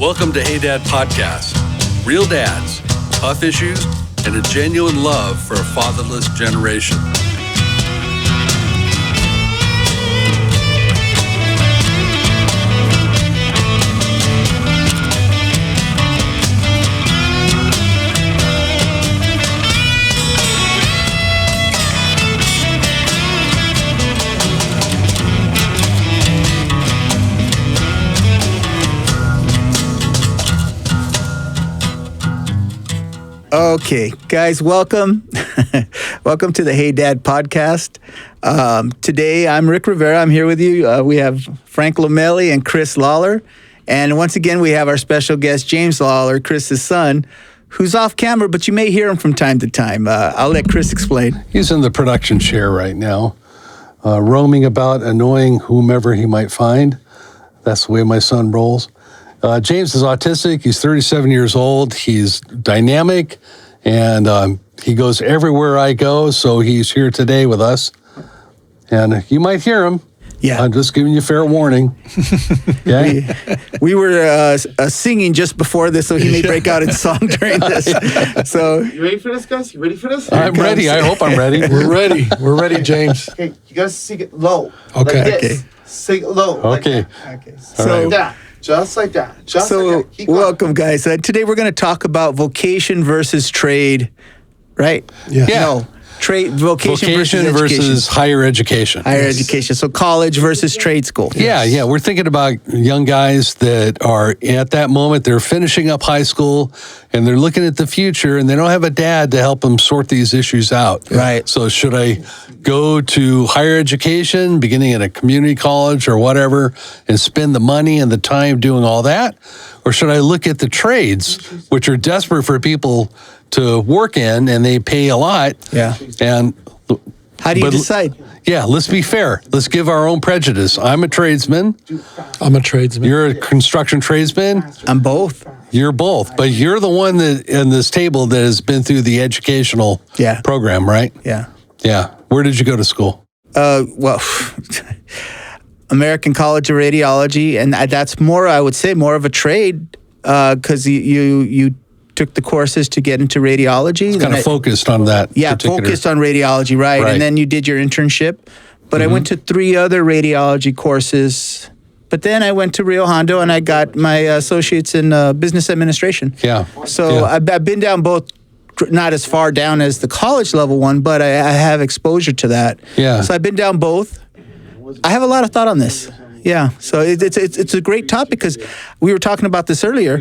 Welcome to Hey Dad Podcast. Real dads, tough issues, and a genuine love for a fatherless generation. Okay, guys, welcome. Welcome to the Hey Dad Podcast. Today, I'm Rick Rivera. I'm here with you. We have Frank Lomelli and Chris Lawler. And once again, we have our special guest, James Lawler, Chris's son, who's off camera, but you may hear him from time to time. I'll let Chris explain. He's in the production chair right now, roaming about, annoying whomever he might find. That's the way my son rolls. James is autistic. He's 37 years old. He's dynamic, and he goes everywhere I go, so he's here today with us. And you might hear him. Yeah. I'm just giving you fair warning. Okay? We were singing just before this, so he may break out in song during this. So, you ready for this, guys? You ready for this? I'm ready. I hope I'm ready. We're ready. We're ready, James. Okay, you guys sing it low. Okay. Like this. Okay. Sing it low. Okay. Like that. Okay. So- Like that. Just like that. Just so like that. Keep going. welcome, guys. Today, we're going to talk about vocation versus trade, right? Yeah. No, trade, vocation versus education. higher education. Higher education. So college versus trade school. Yeah. We're thinking about young guys that are at that moment, they're finishing up high school and they're looking at the future and they don't have a dad to help them sort these issues out. Right. So should I go to higher education, beginning at a community college or whatever, and spend the money and the time doing all that? Or should I look at the trades, which are desperate for people to work in and they pay a lot? Yeah. And How do you decide? yeah, let's be fair. Let's give our own prejudice. I'm a tradesman. I'm a tradesman. You're a construction tradesman. I'm both. You're both, but you're the one that in this table that has been through the educational program, right? Yeah. Yeah. Where did you go to school? Well, American College of Radiology, and that's more, I would say, more of a trade because you took the courses to get into radiology. It's kind of focused on that. Yeah, particular... focused on radiology, right? And then you did your internship. But I went to 3 other radiology courses. But then I went to Rio Hondo and I got my associates in business administration. Yeah. So I've been down both, not as far down as the college level one, but I have exposure to that. Yeah. So I've been down both. I have a lot of thought on this. Yeah. So it's a great topic because we were talking about this earlier.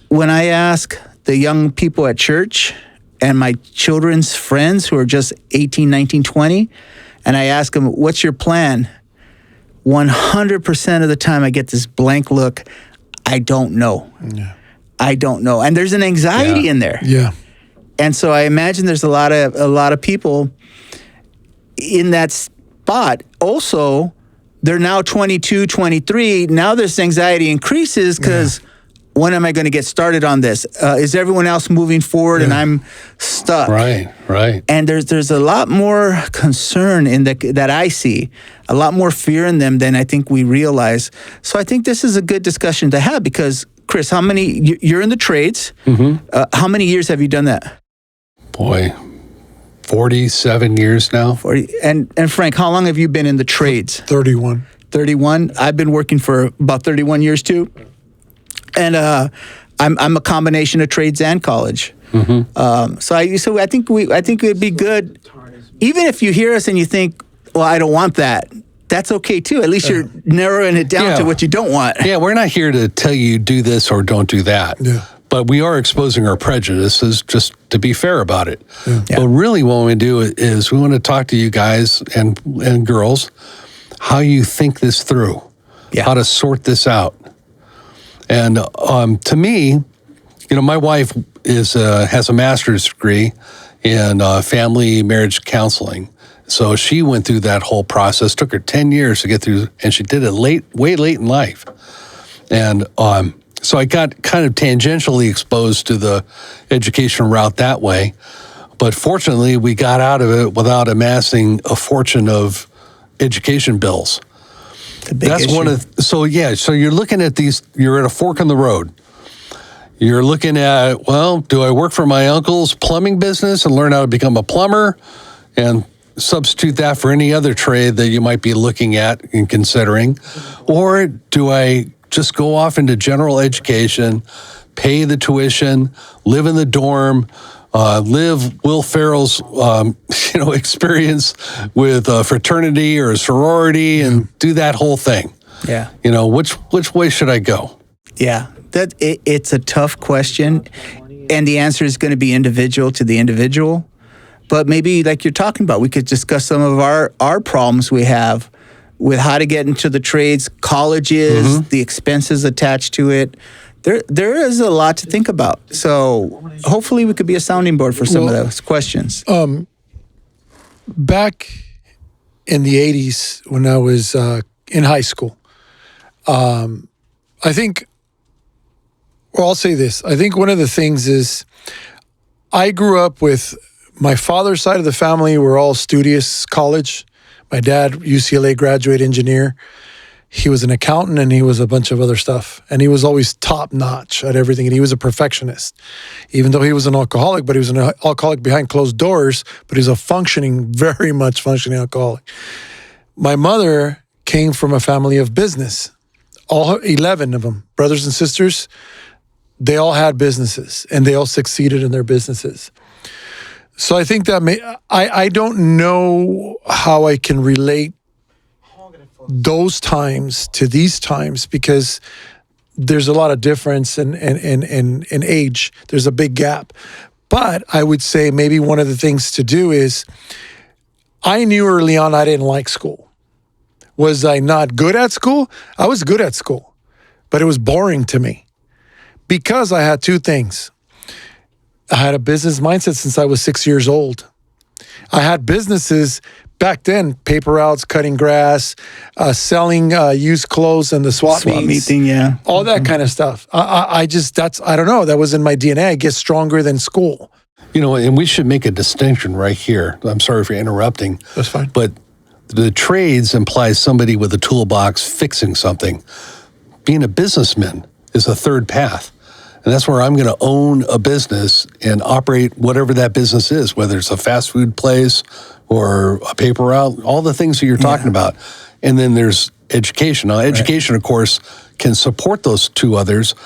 When I ask the young people at church and my children's friends who are just 18, 19, 20, and I ask them, what's your plan? 100% of the time I get this blank look. I don't know. Yeah. I don't know. And there's an anxiety in there. Yeah. And so I imagine there's a lot of people in that spot. Also, they're now 22, 23. Now this anxiety increases because when am I going to get started on this? Is everyone else moving forward and I'm stuck? Right. And there's a lot more concern in that I see, a lot more fear in them than I think we realize. So I think this is a good discussion to have because, Chris, you're in the trades. How many years have you done that? Boy, 47 years now. 40. And Frank, how long have you been in the trades? 31. 31. I've been working for about 31 years too. And I'm a combination of trades and college. So I think it'd be good, even if you hear us and you think, well, I don't want that. That's okay too. At least you're narrowing it down to what you don't want. Yeah, we're not here to tell you do this or don't do that. Yeah. But we are exposing our prejudices just to be fair about it. Yeah. But really what we do is we want to talk to you guys and girls how you think this through, how to sort this out. And to me, my wife has a master's degree in family marriage counseling. So she went through that whole process. Took her 10 years to get through, and she did it way late in life. And so I got kind of tangentially exposed to the education route that way. But fortunately, we got out of it without amassing a fortune of education bills. The big That's issue. one of, so you're looking at these, you're at a fork in the road. You're looking at, well, do I work for my uncle's plumbing business and learn how to become a plumber and substitute that for any other trade that you might be looking at and considering? Or do I just go off into general education, pay the tuition, live in the dorm, live Will Ferrell's, experience with a fraternity or a sorority and do that whole thing? Yeah. Which way should I go? Yeah. It's a tough question, and the answer is going to be individual to the individual. But maybe, like you're talking about, we could discuss some of our problems we have with how to get into the trades, colleges, the expenses attached to it. There is a lot to think about. So hopefully we could be a sounding board for some of those questions. Back in the 80s when I was in high school, I think, well, I'll say this. I think one of the things is I grew up with my father's side of the family were all studious college. My dad, UCLA graduate engineer. He was an accountant and he was a bunch of other stuff. And he was always top notch at everything. And he was a perfectionist, even though he was an alcoholic, but he was an alcoholic behind closed doors, but he's a very much functioning alcoholic. My mother came from a family of business, all 11 of them, brothers and sisters. They all had businesses and they all succeeded in their businesses. So I think that I don't know how I can relate those times to these times because there's a lot of difference in age. There's a big gap. But I would say maybe one of the things to do is I knew early on I didn't like school. Was I not good at school? I was good at school, but it was boring to me. Because I had two things. I had a business mindset since I was 6 years old. I had businesses back then, paper routes, cutting grass, selling used clothes and the swap meet meeting, yeah. All that kind of stuff. I don't know. That was in my DNA. I get stronger than school. And we should make a distinction right here. I'm sorry for interrupting. That's fine. But the trades implies somebody with a toolbox fixing something. Being a businessman is a third path. And that's where I'm going to own a business and operate whatever that business is, whether it's a fast food place or a paper route, all the things that you're talking about. And then there's education. Now, education, of course, can support those two others,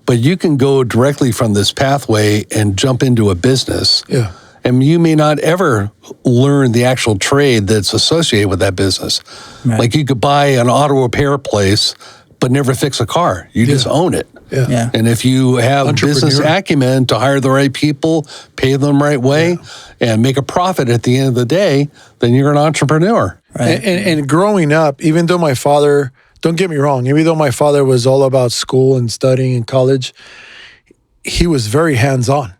but you can go directly from this pathway and jump into a business. Yeah. And you may not ever learn the actual trade that's associated with that business. Right. Like you could buy an auto repair place, but never fix a car. You just own it. Yeah. And if you have business acumen to hire the right people, pay them the right way, and make a profit at the end of the day, then you're an entrepreneur. Right. And growing up, even though my father, don't get me wrong, even though my father was all about school and studying in college, he was very hands-on.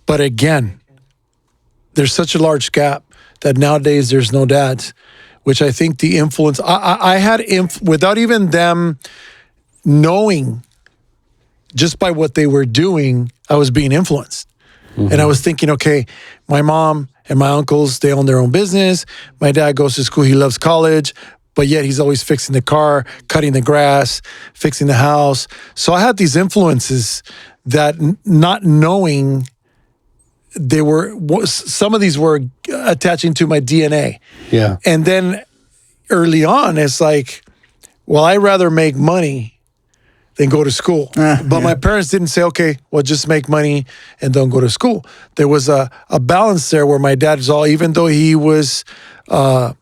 But again, there's such a large gap that nowadays there's no dads, which I think the influence, I had, without even them knowing, just by what they were doing, I was being influenced. And I was thinking, okay, my mom and my uncles, they own their own business. My dad goes to school, he loves college, but yet he's always fixing the car, cutting the grass, fixing the house. So I had these influences that not knowing some of these were attaching to my DNA. Yeah. And then early on, it's like, well, I'd rather make money than go to school. But my parents didn't say, okay, well, just make money and don't go to school. There was a balance there where my dad was even though he was an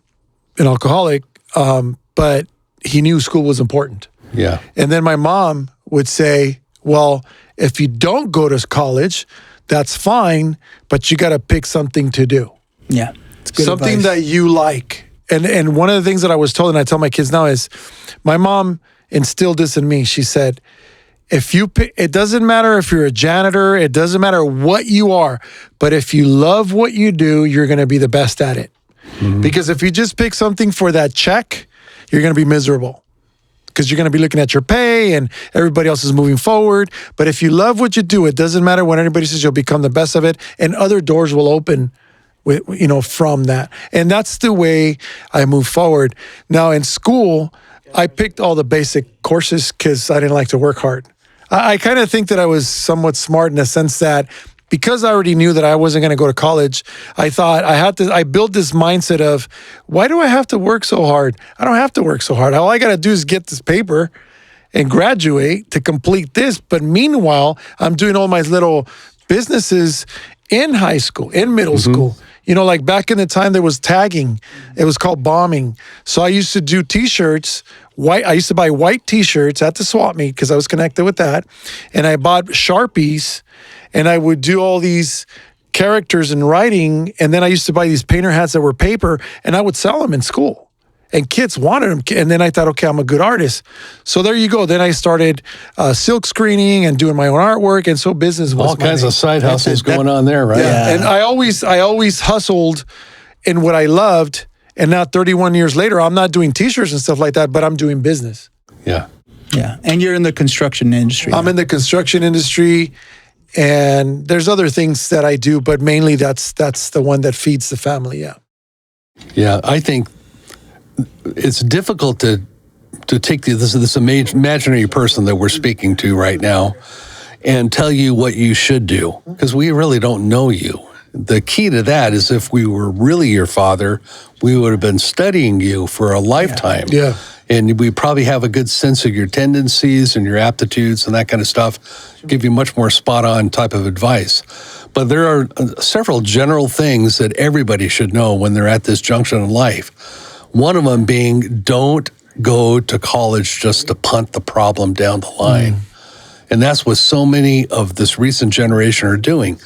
alcoholic, but he knew school was important. Yeah. And then my mom would say, well, if you don't go to college, that's fine, but you got to pick something to do. Yeah. It's good something advice. That you like. And one of the things that I was told, and I tell my kids now, is my mom instilled this in me. She said, if you pick, it doesn't matter if you're a janitor, it doesn't matter what you are, but if you love what you do, you're going to be the best at it. Because if you just pick something for that check, you're going to be miserable. Because you're going to be looking at your pay and everybody else is moving forward. But if you love what you do, it doesn't matter what anybody says, you'll become the best of it, and other doors will open from that. And that's the way I move forward. Now in school, I picked all the basic courses because I didn't like to work hard. I kind of think that I was somewhat smart in the sense that because I already knew that I wasn't going to go to college, I thought I built this mindset of, why do I have to work so hard? I don't have to work so hard. All I got to do is get this paper and graduate to complete this. But meanwhile, I'm doing all my little businesses in high school, in middle school. You know, like back in the time there was tagging. It was called bombing. So I used to do T-shirts. I used to buy white T-shirts at the swap meet because I was connected with that. And I bought Sharpies and I would do all these characters and writing. And then I used to buy these painter hats that were paper and I would sell them in school. And kids wanted them. And then I thought, okay, I'm a good artist. So there you go. Then I started silk screening and doing my own artwork. And so business was all kinds of side hustles going on there, right? Yeah. And I always hustled in what I loved. And now 31 years later, I'm not doing T-shirts and stuff like that, but I'm doing business. Yeah. Yeah. And you're in the construction industry. I'm in the construction industry. And there's other things that I do, but mainly that's the one that feeds the family. Yeah. Yeah. I think it's difficult to take this imaginary person that we're speaking to right now and tell you what you should do, because we really don't know you. The key to that is if we were really your father, we would have been studying you for a lifetime. Yeah. And we probably have a good sense of your tendencies and your aptitudes and that kind of stuff, give you much more spot-on type of advice. But there are several general things that everybody should know when they're at this junction in life. One of them being, don't go to college just to punt the problem down the line. And that's what so many of this recent generation are doing.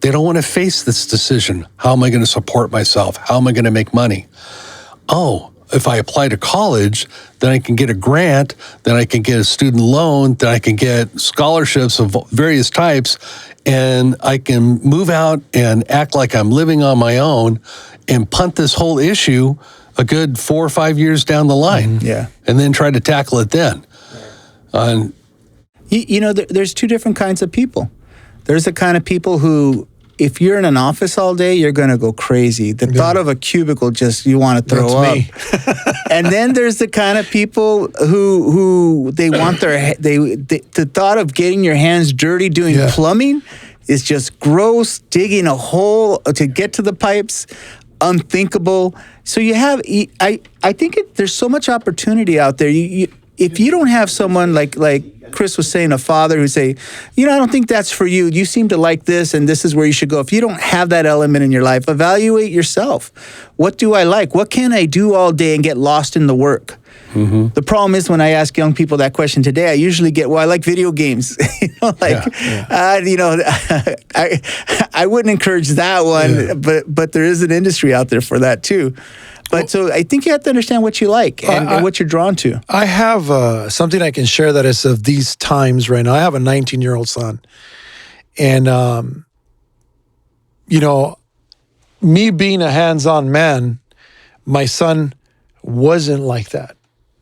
They don't want to face this decision. How am I going to support myself? How am I going to make money? Oh, if I apply to college, then I can get a grant, then I can get a student loan, then I can get scholarships of various types, and I can move out and act like I'm living on my own and punt this whole issue a good 4 or 5 years down the line. Yeah. And then try to tackle it then. You know, there's two different kinds of people. There's the kind of people who, if you're in an office all day, you're going to go crazy. The thought of a cubicle, just you want to throw up. Me. And then there's the kind of people who they want the thought of getting your hands dirty doing plumbing is just gross. Digging a hole to get to the pipes, unthinkable. So you have, I think there's so much opportunity out there. If you don't have someone like Chris was saying, a father who say, I don't think that's for you. You seem to like this, and this is where you should go. If you don't have that element in your life, evaluate yourself. What do I like? What can I do all day and get lost in the work? The problem is when I ask young people that question today, I usually get, I like video games. I wouldn't encourage that one, but there is an industry out there for that too. But so I think you have to understand what you like and what you're drawn to. I have something I can share that is of these times right now. I have a 19-year-old son. And, me being a hands-on man, my son wasn't like that.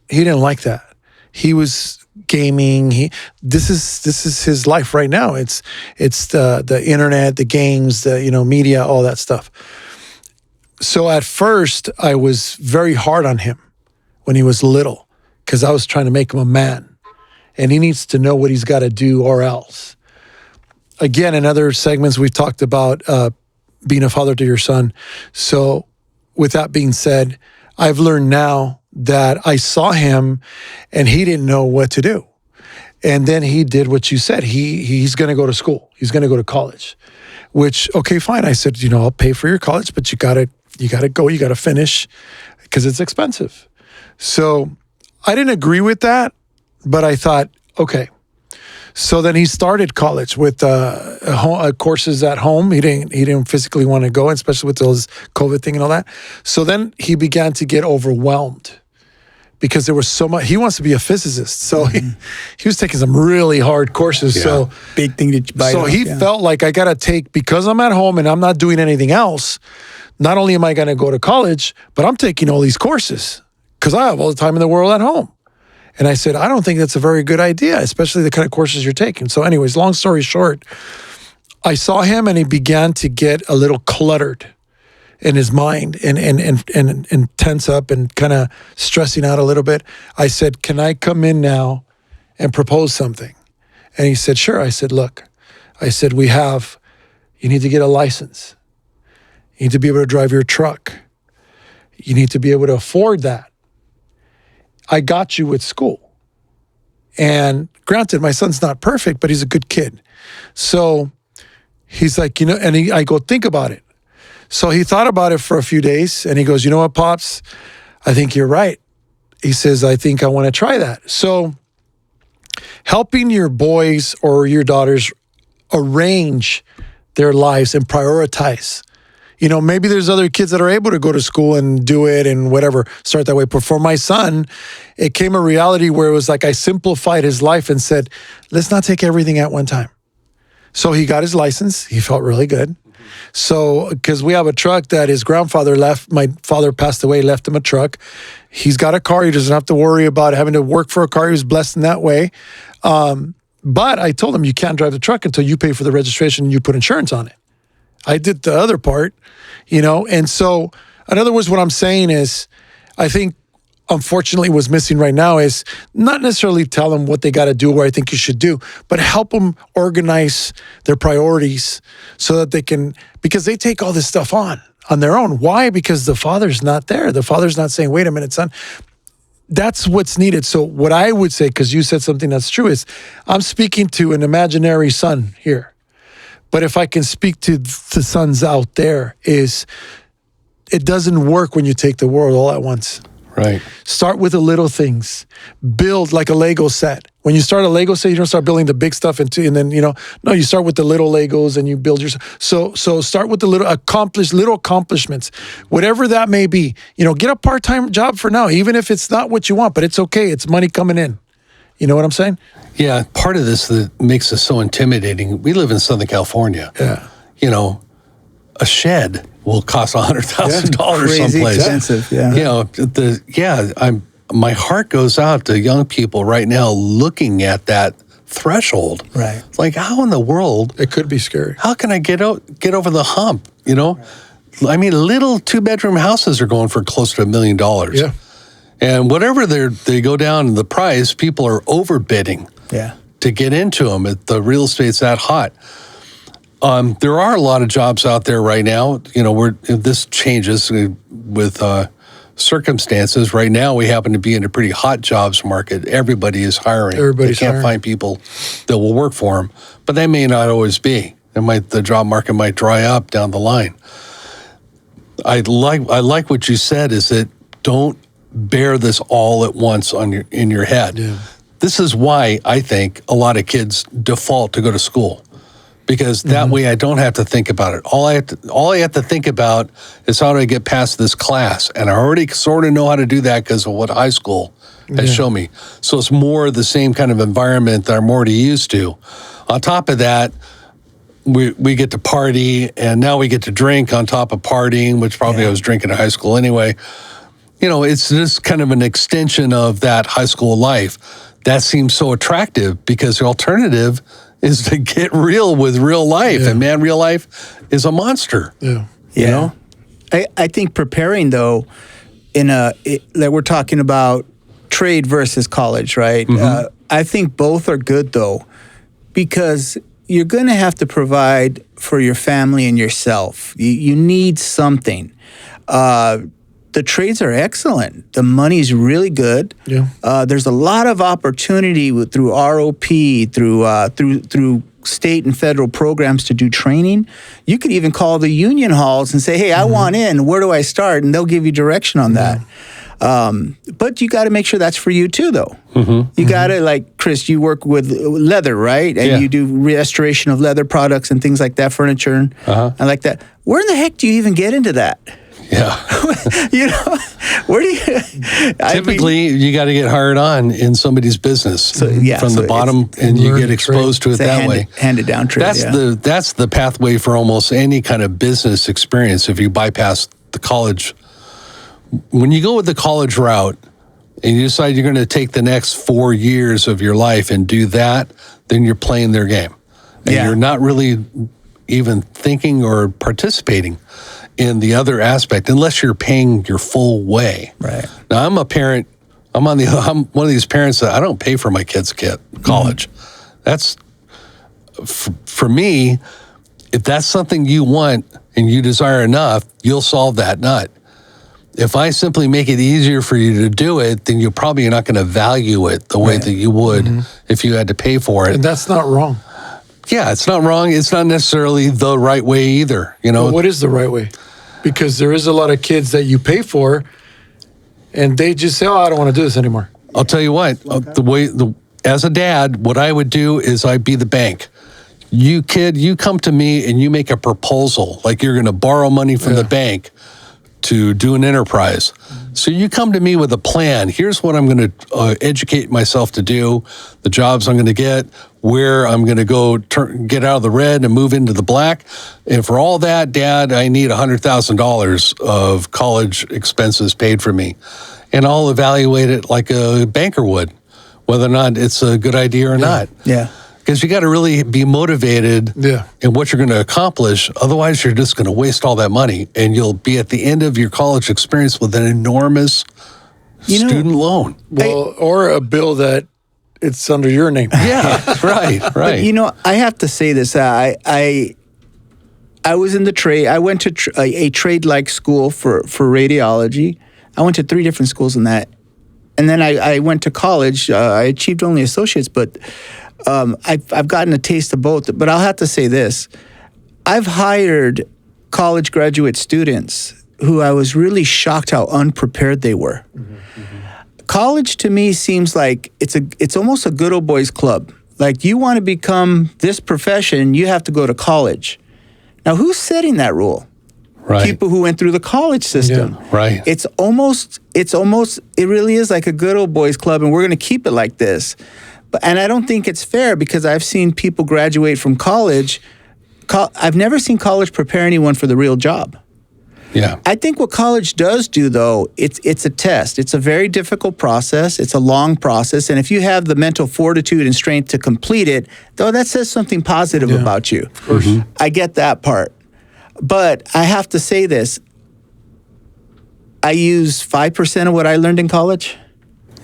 He didn't like that. He was gaming. This is his life right now. It's the internet, the games, the media, all that stuff. So at first, I was very hard on him when he was little because I was trying to make him a man. And he needs to know what he's got to do or else. Again, in other segments, we've talked about being a father to your son. So with that being said, I've learned now that I saw him and he didn't know what to do. And then he did what you said. He's going to go to school. He's going to go to college, which, okay, fine. I said, I'll pay for your college, but you got to go, you got to finish because it's expensive. So I didn't agree with that, but I thought, okay. So then he started college with courses at home. He didn't physically want to go, especially with those COVID thing and all that. So then he began to get overwhelmed because there was so much. He wants to be a physicist. So he was taking some really hard courses. Yeah. So big thing to bite So off, he felt like I got to take, because I'm at home and I'm not doing anything else, not only am I going to go to college, but I'm taking all these courses because I have all the time in the world at home. And I said, I don't think that's a very good idea, especially the kind of courses you're taking. So anyways, long story short, I saw him and he began to get a little cluttered. in his mind and tense up and kind of stressing out a little bit, I said, "Can I come in now and propose something?" And he said, "Sure." I said, "Look," I said, you need to get a license. You need to be able to drive your truck. You need to be able to afford that. I got you with school. And granted, my son's not perfect, but he's a good kid. So he's like, I go, "Think about it." So he thought about it for a few days and he goes, "You know what, Pops? I think you're right." He says, "I think I want to try that." So helping your boys or your daughters arrange their lives and prioritize. Maybe there's other kids that are able to go to school and do it and whatever, start that way. But for my son, it came a reality where it was like I simplified his life and said, let's not take everything at one time. So he got his license. He felt really good. So, because we have a truck that his grandfather left, my father passed away, left him a truck. He's got a car. He doesn't have to worry about having to work for a car. He was blessed in that way. But I told him, you can't drive the truck until you pay for the registration and you put insurance on it. I did the other part, and so in other words, what I'm saying is, I think unfortunately what's missing right now is not necessarily tell them what they got to do or I think you should do, but help them organize their priorities so that they can, because they take all this stuff on their own. Why? Because the father's not there. The father's not saying, "Wait a minute, son." That's what's needed. So what I would say, because you said something that's true, is I'm speaking to an imaginary son here. But if I can speak to the sons out there, is it doesn't work when you take the world all at once. Right. Start with the little things. Build like a Lego set. When you start a Lego set, you don't start building the big stuff and then, no, you start with the little Legos and you build your, so start with the little accomplishments, whatever that may be. Get a part-time job for now, even if it's not what you want, but it's okay. It's money coming in. You know what I'm saying? Yeah. Part of this that makes us so intimidating, we live in Southern California. Yeah. A shed will cost $100,000 Crazy someplace. expensive. Yeah. My heart goes out to young people right now looking at that threshold. Right. It's like, how in the world? It could be scary. How can I get over the hump? I mean, little 2-bedroom houses are going for close to $1 million. Yeah. And whatever they go down in the price, people are overbidding. Yeah. To get into them. The real estate's that hot. There are a lot of jobs out there right now. This changes with circumstances. Right now, we happen to be in a pretty hot jobs market. Everybody is hiring. Everybody's They can't hiring. find people that will work for them, but that may not always be. The job market might dry up down the line. I like what you said. Is that don't bear this all at once in your head. Yeah. This is why I think a lot of kids default to go to school, because that way I don't have to think about it. All I have to think about is how do I get past this class, and I already sort of know how to do that because of what high school has shown me. So it's more the same kind of environment that I'm already used to. On top of that, we get to party, and now we get to drink on top of partying, which probably I was drinking in high school anyway. It's just kind of an extension of that high school life. That seems so attractive because the alternative is to get real with real life. Yeah. And man, real life is a monster. Yeah. Yeah. I think preparing, though, like we're talking about trade versus college, right? I think both are good, though, because you're going to have to provide for your family and yourself. You need something. The trades are excellent. The money's really good. Yeah. There's a lot of opportunity through ROP, through state and federal programs to do training. You could even call the union halls and say, "Hey, I want in. Where do I start?" And they'll give you direction on that. But you got to make sure that's for you too, though. You got to, like Chris, you work with leather, right? And you do restoration of leather products and things like that, furniture and like that. Where in the heck do you even get into that? Yeah. Where do you... Typically, you got to get hired on in somebody's business from the bottom, and you get exposed to it that way. Handed down trade. That's the pathway for almost any kind of business experience if you bypass the college. When you go with the college route and you decide you're going to take the next 4 years of your life and do that, then you're playing their game. And you're not really even thinking or participating in the other aspect unless you're paying your full way. Right. Now, I'm a parent. I'm one of these parents that I don't pay for my kids' college. That's for me. If that's something you want and you desire enough, you'll solve that nut. If I simply make it easier for you to do it, then you're probably not going to value it the way that you would if you had to pay for it. And that's not wrong. Yeah, it's not wrong. It's not necessarily the right way either. You know, But what is the right way? Because there is a lot of kids that you pay for, and they just say, "Oh, I don't want to do this anymore." I'll tell you what. As a dad, what I would do is I'd be the bank. You kid, you come to me and you make a proposal like you're going to borrow money from the bank to do an enterprise. So you come to me with a plan. Here's what I'm going to educate myself to do, the jobs I'm going to get, where I'm going to go get out of the red and move into the black. And for all that, Dad, I need $100,000 of college expenses paid for me. And I'll evaluate it like a banker would, whether or not it's a good idea or not. Yeah. Because you got to really be motivated in what you're going to accomplish. Otherwise, you're just going to waste all that money, and you'll be at the end of your college experience with an enormous student loan. Well, or a bill that it's under your name. Yeah, right. But, you know, I have to say this. I was in the trade. I went to a trade-like school for radiology. I went to 3 different schools in that. And then I went to college. I achieved only associates, but I've gotten a taste of both. But I'll have to say this. I've hired college graduate students who I was really shocked how unprepared they were. College to me seems like it's almost a good old boys club. Like, you want to become this profession, you have to go to college. Now, who's setting that rule? Right. People who went through the college system. Yeah, right. It really is like a good old boys club, and we're going to keep it like this. And I don't think it's fair, because I've seen people graduate from college. I've never seen college prepare anyone for the real job. Yeah. I think what college does do, though, it's a test. It's a very difficult process. It's a long process. And if you have the mental fortitude and strength to complete it, though, that says something positive about you. Of course. I get that part. But I have to say this. I use 5% of what I learned in college.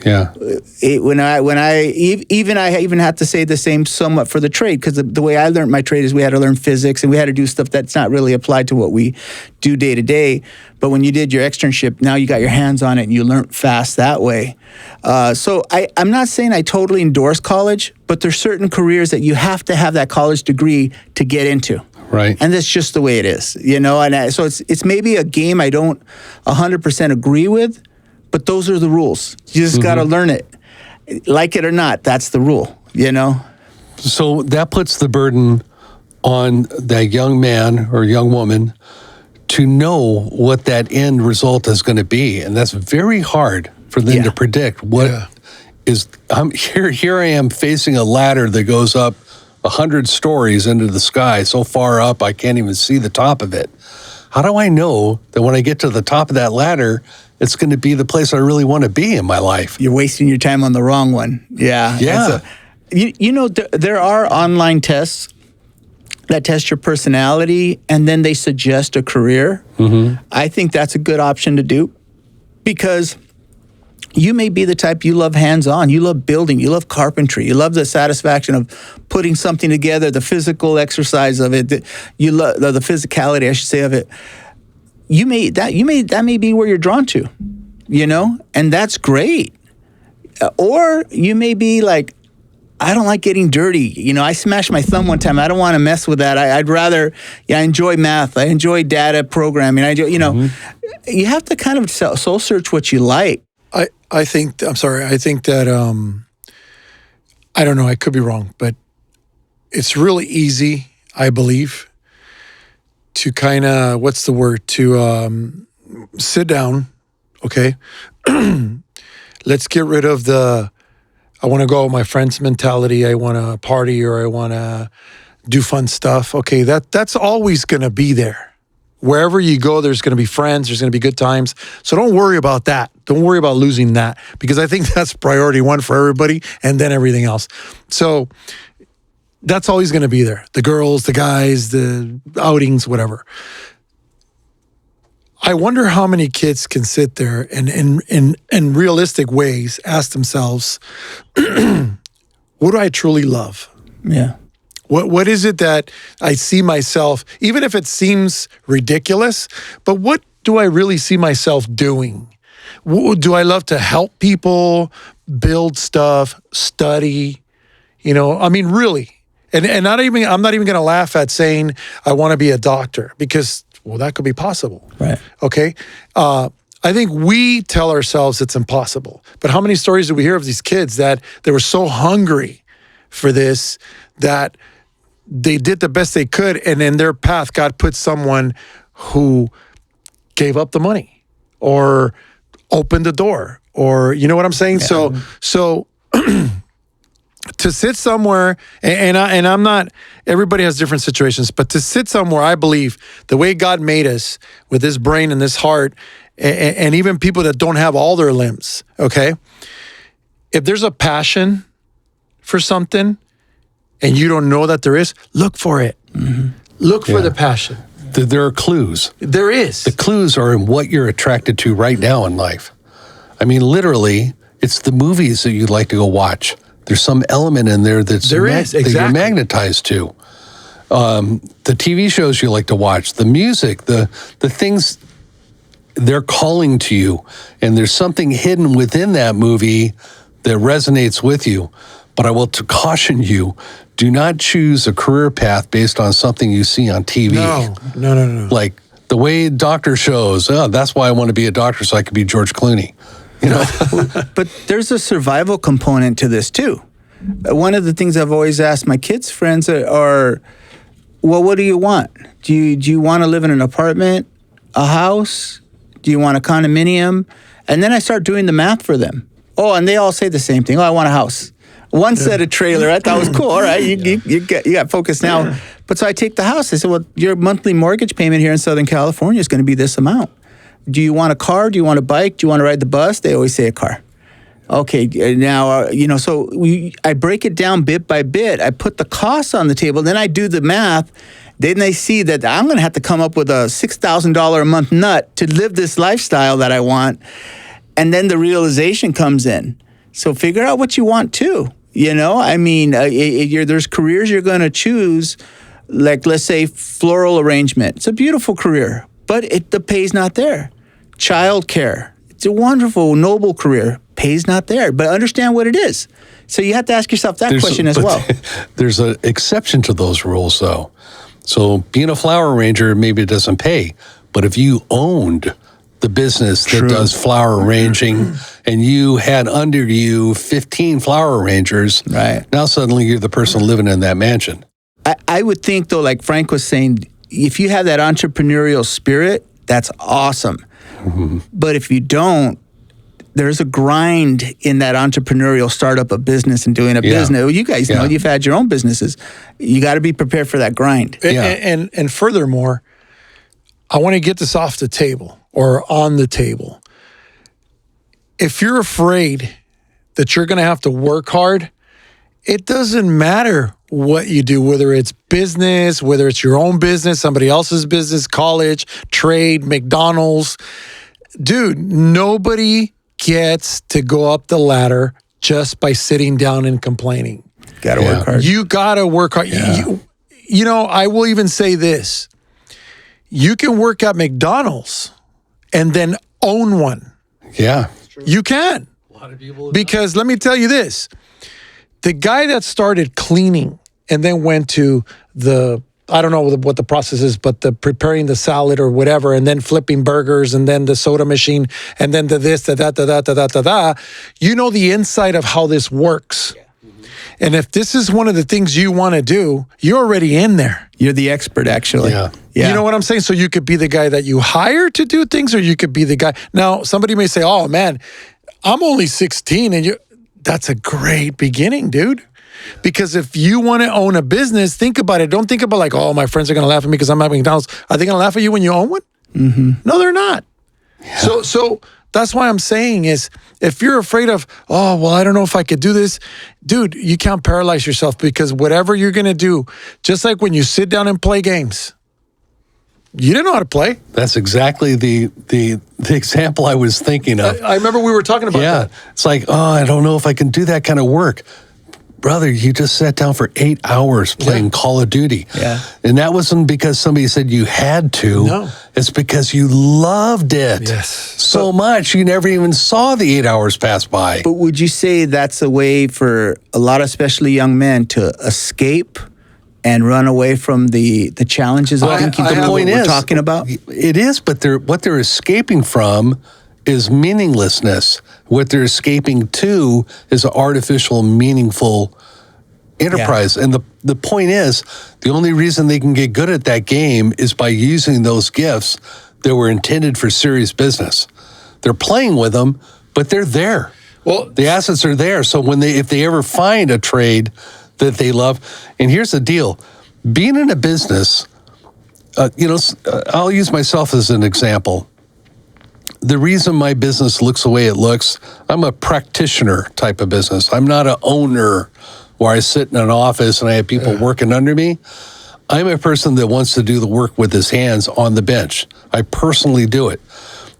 Yeah. I even had to say the same somewhat for the trade, because the way I learned my trade is we had to learn physics and we had to do stuff that's not really applied to what we do day to day. But when you did your externship, now you got your hands on it and you learn fast that way. So I'm not saying I totally endorse college, but there's certain careers that you have to have that college degree to get into. Right. And that's just the way it is, you know. And so it's maybe a game I don't 100% agree with, but those are the rules. You just got to learn it. Like it or not, that's the rule, you know? So that puts the burden on that young man or young woman to know what that end result is going to be. And that's very hard for them to predict. What is, here I am facing a ladder that goes up 100 stories into the sky, so far up I can't even see the top of it. How do I know that when I get to the top of that ladder, it's going to be the place I really want to be in my life? You're wasting your time on the wrong one. Yeah. Yeah. You know, there are online tests that test your personality, and then they suggest a career. I think that's a good option to do, because you may be the type, you love hands-on, you love building, you love carpentry, you love the satisfaction of putting something together, the physical exercise of it, you love the physicality, I should say, of it. That may be where you're drawn to, you know, and that's great. Or you may be like, I don't like getting dirty. You know, I smashed my thumb one time. I don't want to mess with that. I'd rather, I enjoy math. I enjoy data programming. I enjoy, you know, you have to kind of soul search what you like. I think that, I don't know, I could be wrong, but it's really easy, I believe, to kind of, to sit down, okay? Let's get rid of the, I want to go with my friends mentality, I want to party, or I want to do fun stuff. Okay, that's always going to be there. Wherever you go, there's going to be friends, there's going to be good times. So don't worry about that. Don't worry about losing that, because I think that's priority one for everybody, and then everything else. So that's always going to be there. The girls, the guys, the outings, whatever. I wonder how many kids can sit there and in realistic ways ask themselves, what do I truly love? Yeah. What is it that I see myself, even if it seems ridiculous, but what do I really see myself doing? Do I love to help people, build stuff, study? I mean, really. And I'm not even going to laugh at saying I want to be a doctor because, well, that could be possible. Right. Okay. I think we tell ourselves it's impossible. But how many stories do we hear of these kids that they were so hungry for this that they did the best they could, and in their path, God put someone who gave up the money or opened the door, or you know what I'm saying? Yeah. So to sit somewhere, and I'm not, everybody has different situations, but to sit somewhere, I believe the way God made us with this brain and this heart, and even people that don't have all their limbs, okay? If there's a passion for something and you don't know that there is, look for it. Mm-hmm. Look for the passion. There are clues. There is. The clues are in what you're attracted to right now in life. I mean, literally, it's the movies that you'd like to go watch. There's some element in there that you're magnetized to. The TV shows you like to watch, the music, the things, they're calling to you. And there's something hidden within that movie that resonates with you. But I will caution you, do not choose a career path based on something you see on TV. No. Like the way doctor shows, that's why I want to be a doctor so I could be George Clooney. But there's a survival component to this too. One of the things I've always asked my kids' friends are, well, what do you want? Do you want to live in an apartment, a house? Do you want a condominium? And then I start doing the math for them. Oh, and they all say the same thing. Oh, I want a house. One said a trailer. I thought was cool. All right, you got focused now. But so I take the house. I said, well, your monthly mortgage payment here in Southern California is going to be this amount. Do you want a car? Do you want a bike? Do you want to ride the bus? They always say a car. Okay, now, so I break it down bit by bit. I put the costs on the table. Then I do the math. Then they see that I'm going to have to come up with a $6,000 a month nut to live this lifestyle that I want. And then the realization comes in. So figure out what you want too. I mean, there's careers you're going to choose, like let's say floral arrangement. It's a beautiful career, but the pay's not there. Childcare. It's a wonderful, noble career. Pay's not there, but understand what it is. So you have to ask yourself that question as well. There's an exception to those rules, though. So being a flower arranger, maybe it doesn't pay, but if you owned the business that does flower arranging and you had under you 15 flower arrangers, right? Now suddenly you're the person living in that mansion. I would think, though, like Frank was saying, if you have that entrepreneurial spirit, that's awesome. Mm-hmm. But if you don't, there's a grind in that entrepreneurial startup of business and doing a business. Well, you guys know, you've had your own businesses. You got to be prepared for that grind. And furthermore, I want to get this off the table or on the table. If you're afraid that you're going to have to work hard, it doesn't matter what you do, whether it's business, whether it's your own business, somebody else's business, college, trade, McDonald's. Dude, nobody gets to go up the ladder just by sitting down and complaining. Got to work hard. You got to work hard. Yeah. I will even say this. You can work at McDonald's and then own one. Yeah. You can. A lot of people. Because let me tell you this. The guy that started cleaning and then went to I don't know what the process is, but the preparing the salad or whatever, and then flipping burgers, and then the soda machine, and then the this, the that, you know the inside of how this works. Yeah. Mm-hmm. And if this is one of the things you want to do, you're already in there. You're the expert, actually. Yeah. You know what I'm saying? So you could be the guy that you hire to do things, or you could be the guy. Now, somebody may say, oh, man, I'm only 16, and that's a great beginning, dude. Because if you want to own a business, think about it. Don't think about like, oh, my friends are going to laugh at me because I'm at McDonald's. Are they going to laugh at you when you own one? Mm-hmm. No, they're not. Yeah. So that's why I'm saying is if you're afraid of, oh, well, I don't know if I could do this, dude, you can't paralyze yourself because whatever you're going to do, just like when you sit down and play games, You didn't know how to play. That's exactly the example I was thinking of. I remember we were talking about that. It's like, oh, I don't know if I can do that kind of work. Brother, you just sat down for 8 hours playing Call of Duty. Yeah. And that wasn't because somebody said you had to. No. It's because you loved it so much you never even saw the 8 hours pass by. But would you say that's a way for a lot of especially young men to escape and run away from the challenges of thinking what we're talking about? It is, but what they're escaping from is meaninglessness. What they're escaping to is an artificial, meaningful enterprise. And the point is, the only reason they can get good at that game is by using those gifts that were intended for serious business. They're playing with them, but they're there. Well, the assets are there. So if they ever find a trade that they love, and here's the deal, being in a business, I'll use myself as an example. The reason my business looks the way it looks, I'm a practitioner type of business. I'm not an owner where I sit in an office and I have people working under me. I'm a person that wants to do the work with his hands on the bench. I personally do it.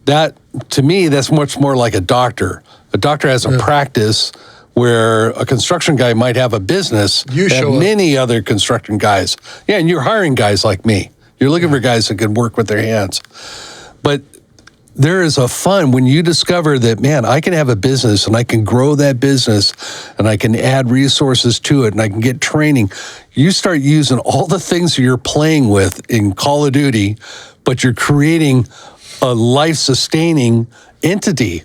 That, to me, that's much more like a doctor. A doctor has a practice where a construction guy might have a business and many other construction guys. Yeah, and you're hiring guys like me. You're looking for guys that can work with their hands. But there is a fun when you discover that, man, I can have a business and I can grow that business and I can add resources to it and I can get training. You start using all the things you're playing with in Call of Duty, but you're creating a life-sustaining entity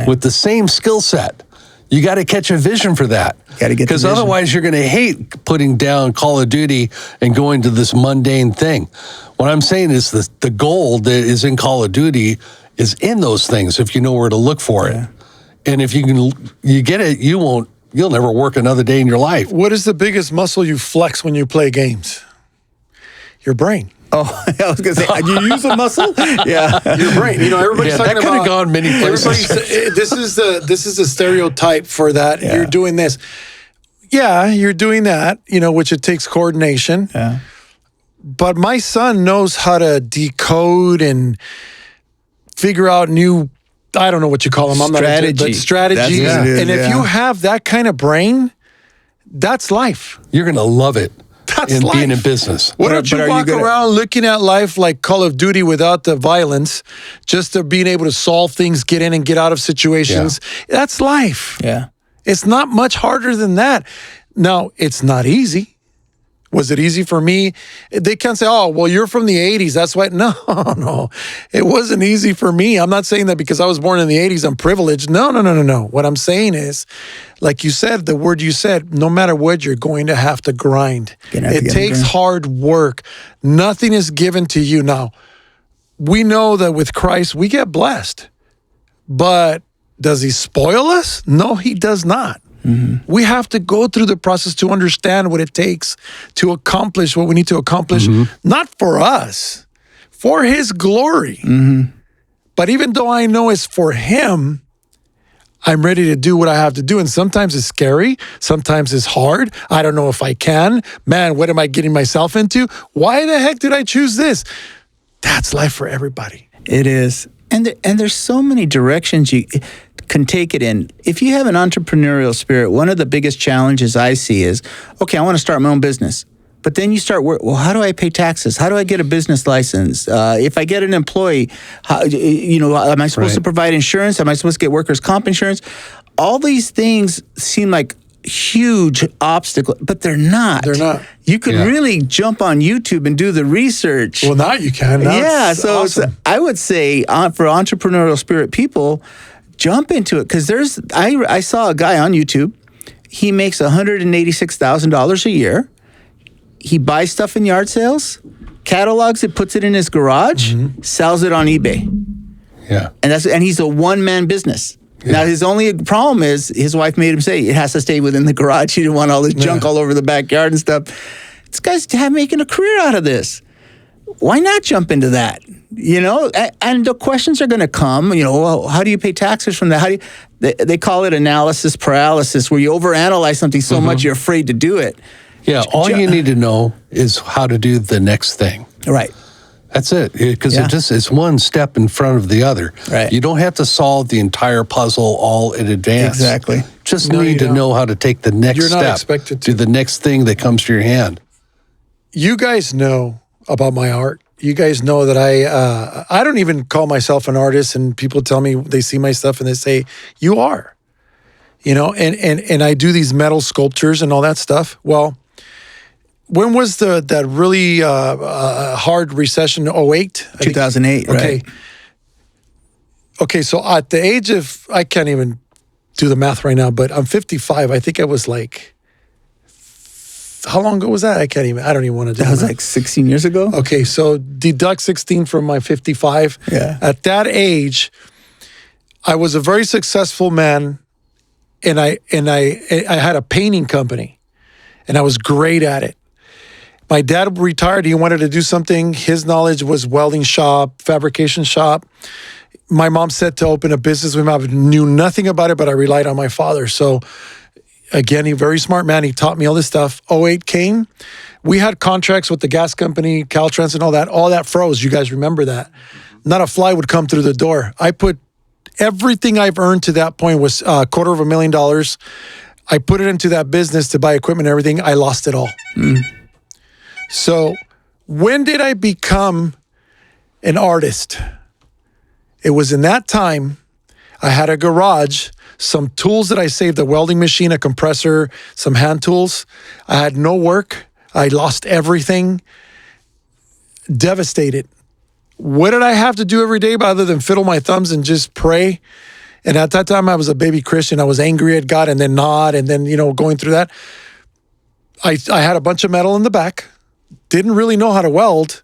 with the same skill set. You got to catch a vision for that. Because otherwise you're going to hate putting down Call of Duty and going to this mundane thing. What I'm saying is the gold that is in Call of Duty is in those things if you know where to look for it. And if you get it, you'll never work another day in your life. What is the biggest muscle you flex when you play games? Your brain. Oh, I was going to say, you use a muscle? Yeah. Your brain. Everybody's talking that could have gone many places. This is a stereotype for that. Yeah. You're doing this. Yeah, you're doing that, which it takes coordination. Yeah. But my son knows how to decode and figure out new, I don't know what you call them. I'm strategy. Not into it, but strategies. And if you have that kind of brain, that's life. You're going to love it. That's life. Being in business. Why don't you walk around looking at life like Call of Duty without the violence, just to being able to solve things, get in and get out of situations? Yeah. That's life. Yeah. It's not much harder than that. Now, it's not easy. Was it easy for me? They can't say, oh, well, you're from the 80s. That's why. No. It wasn't easy for me. I'm not saying that because I was born in the 80s, I'm privileged. No. What I'm saying is, like you said, the word you said, no matter what, you're going to have to grind. It takes hard work. Nothing is given to you. Now, we know that with Christ, we get blessed. But does he spoil us? No, he does not. Mm-hmm. We have to go through the process to understand what it takes to accomplish what we need to accomplish, not for us, for his glory. Mm-hmm. But even though I know it's for him, I'm ready to do what I have to do. And sometimes it's scary. Sometimes it's hard. I don't know if I can. Man, what am I getting myself into? Why the heck did I choose this? That's life for everybody. It is. And there's so many directions you can take it in. If you have an entrepreneurial spirit, one of the biggest challenges I see is, okay, I want to start my own business. But then you start well, how do I pay taxes? How do I get a business license? If I get an employee, am I supposed to provide insurance? Am I supposed to get workers' comp insurance? All these things seem like huge obstacles, but they're not. They're not. You can really jump on YouTube and do the research. Well, now you can. So awesome. I would say for entrepreneurial spirit people, jump into it, because I saw a guy on YouTube. He makes $186,000 a year. He buys stuff in yard sales, catalogs it, puts it in his garage, sells it on eBay. Yeah. And he's a one-man business. Yeah. Now, his only problem is his wife made him say it has to stay within the garage. He didn't want all this junk all over the backyard and stuff. This guy's making a career out of this. Why not jump into that? And the questions are going to come. Well, how do you pay taxes from that? They call it analysis paralysis, where you overanalyze something so much you're afraid to do it. Yeah, all you need to know is how to do the next thing. Right. That's it. Because Yeah. it's one step in front of the other. Right. You don't have to solve the entire puzzle all in advance. Exactly. Just No, you need to don't. know how to take the next You're step. not expected to. Do the next thing that comes to your hand. You guys know about my art. You guys know that I don't even call myself an artist, and people tell me they see my stuff and they say, you are. You know, and I do these metal sculptures and all that stuff. Well, when was that really hard recession? 08? 2008, right? Okay. Okay, so at the age of, I can't even do the math right now, but I'm 55. I think I was like, how long ago was that? I don't even want to do That was math. like 16 years ago. Okay, so deduct 16 from my 55. Yeah. At that age, I was a very successful man, and I had a painting company, and I was great at it. My dad retired. He wanted to do something. His knowledge was welding shop, fabrication shop. My mom said to open a business with him. I knew nothing about it, but I relied on my father. So again, he's a very smart man. He taught me all this stuff. 08 came. We had contracts with the gas company, Caltrans and all that. All that froze. You guys remember that. Not a fly would come through the door. I put everything I've earned to that point was $250,000. I put it into that business to buy equipment and everything. I lost it all. So when did I become an artist? It was in that time. I had a garage, some tools that I saved, a welding machine, a compressor, some hand tools. I had no work. I lost everything. Devastated. What did I have to do every day other than fiddle my thumbs and just pray? And at that time, I was a baby Christian. I was angry at God and then not, and then, going through that. I had a bunch of metal in the back. Didn't really know how to weld.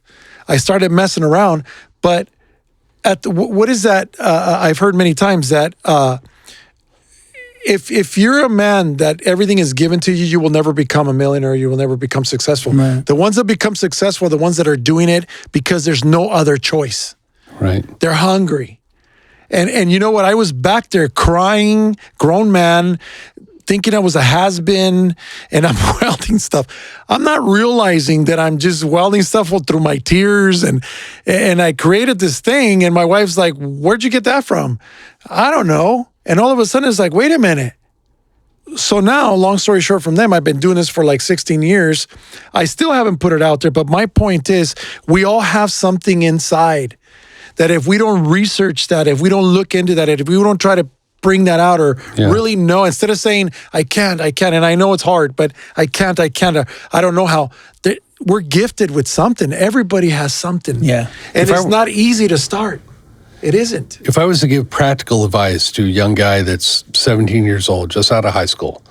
I started messing around. But what is that? I've heard many times that if you're a man that everything is given to you, you will never become a millionaire. You will never become successful. Right. The ones that become successful are the ones that are doing it because there's no other choice. Right. They're hungry. And you know what? I was back there crying, grown man, thinking I was a has-been, and I'm welding stuff. I'm not realizing that I'm just welding stuff through my tears, and I created this thing, and my wife's like, where'd you get that from? I don't know. And all of a sudden, it's like, wait a minute. So now, long story short from them, I've been doing this for like 16 years. I still haven't put it out there, but my point is, we all have something inside that if we don't research that, if we don't look into that, if we don't try to bring that out or really know, instead of saying, I can't, and I know it's hard, but I can't, I don't know how. We're gifted with something. Everybody has something. Yeah. And it's not easy to start. It isn't. If I was to give practical advice to a young guy that's 17 years old, just out of high school,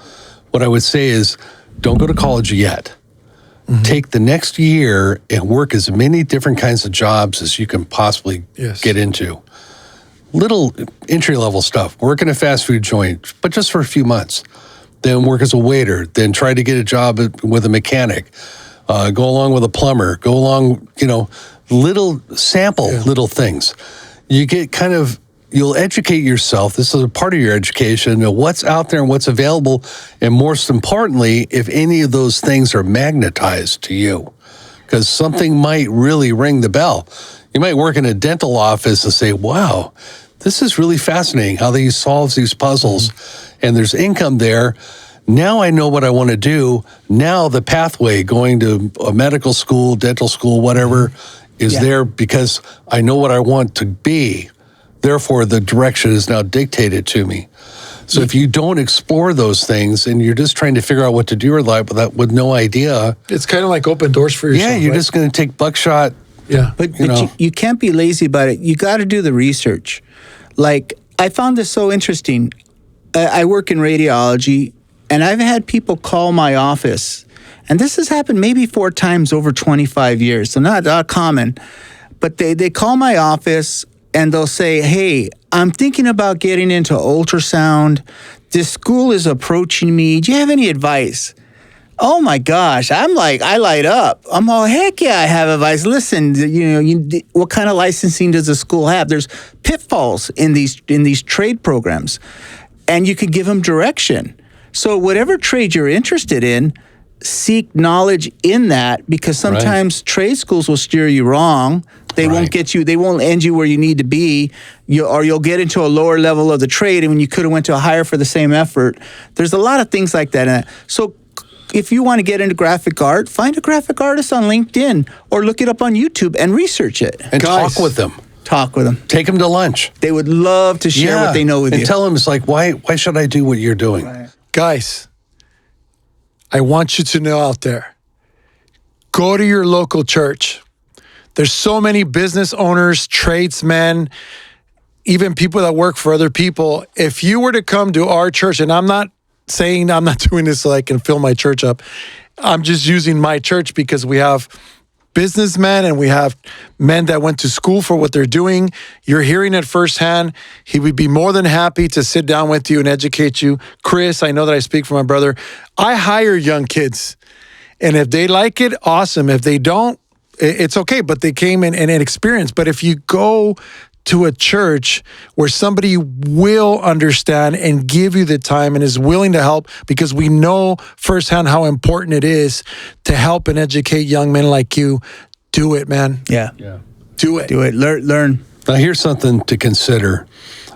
what I would say is don't go to college yet. Mm-hmm. Take the next year and work as many different kinds of jobs as you can possibly get into. Little entry-level stuff. Work in a fast food joint, but just for a few months. Then work as a waiter. Then try to get a job with a mechanic. Go along with a plumber. Go along, little things. You get you'll educate yourself. This is a part of your education of what's out there and what's available. And most importantly, if any of those things are magnetized to you, because something might really ring the bell. You might work in a dental office and say, wow, this is really fascinating how he solves these puzzles and there's income there. Now I know what I want to do. Now the pathway going to a medical school, dental school, whatever is there because I know what I want to be. Therefore, the direction is now dictated to me. So if you don't explore those things and you're just trying to figure out what to do with life with no idea. It's kind of like open doors for yourself. Yeah, you're just going to take buckshot. Yeah. But you can't be lazy about it. You got to do the research. Like, I found this so interesting. I work in radiology, and I've had people call my office. And this has happened maybe 4 times over 25 years, so not common. But they call my office, and they'll say, hey, I'm thinking about getting into ultrasound. This school is approaching me. Do you have any advice? Oh my gosh, I'm like, I light up. I'm all, heck yeah, I have advice. Listen, what kind of licensing does the school have? There's pitfalls in these trade programs, and you could give them direction. So whatever trade you're interested in, seek knowledge in that, because sometimes trade schools will steer you wrong. They won't get you. They won't end you where you need to be. Or you'll get into a lower level of the trade, and when you could have went to a higher for the same effort. There's a lot of things like that. So if you want to get into graphic art, find a graphic artist on LinkedIn or look it up on YouTube and research it. And talk with them. Talk with them. Take them to lunch. They would love to share what they know with you. And tell them, it's like, why should I do what you're doing? Right. Guys, I want you to know out there, go to your local church. There's so many business owners, tradesmen, even people that work for other people. If you were to come to our church, and I'm not saying I'm not doing this so I can fill my church up. I'm just using my church because we have businessmen and we have men that went to school for what they're doing. You're hearing it firsthand. He would be more than happy to sit down with you and educate you. Chris, I know that I speak for my brother. I hire young kids. And if they like it, awesome. If they don't, it's okay. But they came in and experienced. But if you go to a church where somebody will understand and give you the time and is willing to help, because we know firsthand how important it is to help and educate young men like you, do it, man. Yeah. Do it. Do it. Learn. Now, here's something to consider.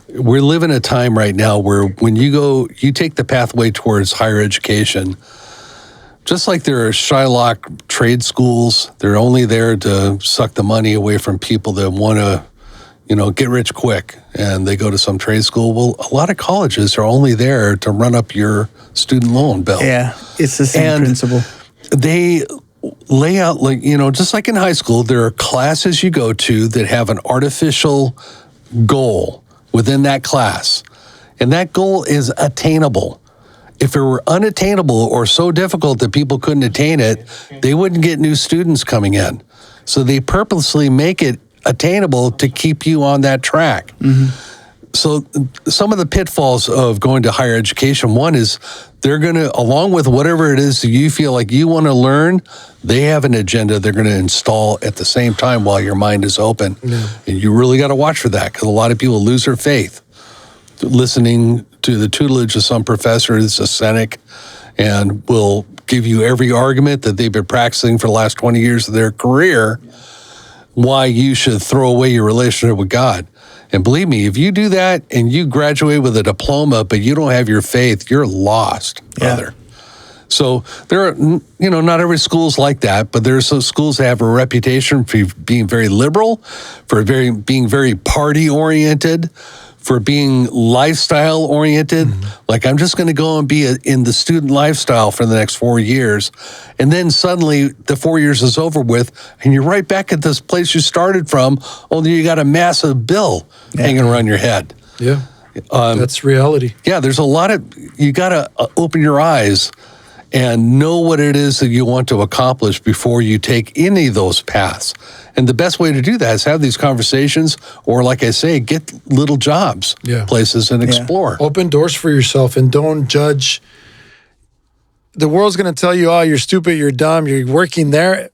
We're living a time right now where when you take the pathway towards higher education, just like there are Shylock trade schools, they're only there to suck the money away from people that want to get rich quick, and they go to some trade school. Well, a lot of colleges are only there to run up your student loan bill. Yeah, it's the same principle. They lay out, just like in high school, there are classes you go to that have an artificial goal within that class, and that goal is attainable. If it were unattainable or so difficult that people couldn't attain it, they wouldn't get new students coming in. So they purposely make it attainable to keep you on that track. Mm-hmm. So some of the pitfalls of going to higher education, one is they're going to, along with whatever it is that you feel like you want to learn, they have an agenda they're going to install at the same time while your mind is open. Yeah. And you really got to watch for that, because a lot of people lose their faith listening to the tutelage of some professor that's a cynic and will give you every argument that they've been practicing for the last 20 years of their career why you should throw away your relationship with God. And believe me, if you do that and you graduate with a diploma, but you don't have your faith, you're lost, brother. Yeah. So there are, not every school's like that, but there are some schools that have a reputation for being very liberal, for being very party-oriented, for being lifestyle-oriented. Mm-hmm. Like, I'm just going to go and be in the student lifestyle for the next 4 years. And then suddenly the 4 years is over with, and you're right back at this place you started from, only you got a massive bill hanging around your head. Yeah, that's reality. Yeah, there's a lot of, you got to open your eyes and know what it is that you want to accomplish before you take any of those paths. And the best way to do that is have these conversations, or like I say, get little jobs, places, and explore. Open doors for yourself and don't judge. The world's going to tell you, oh, you're stupid, you're dumb, you're working there.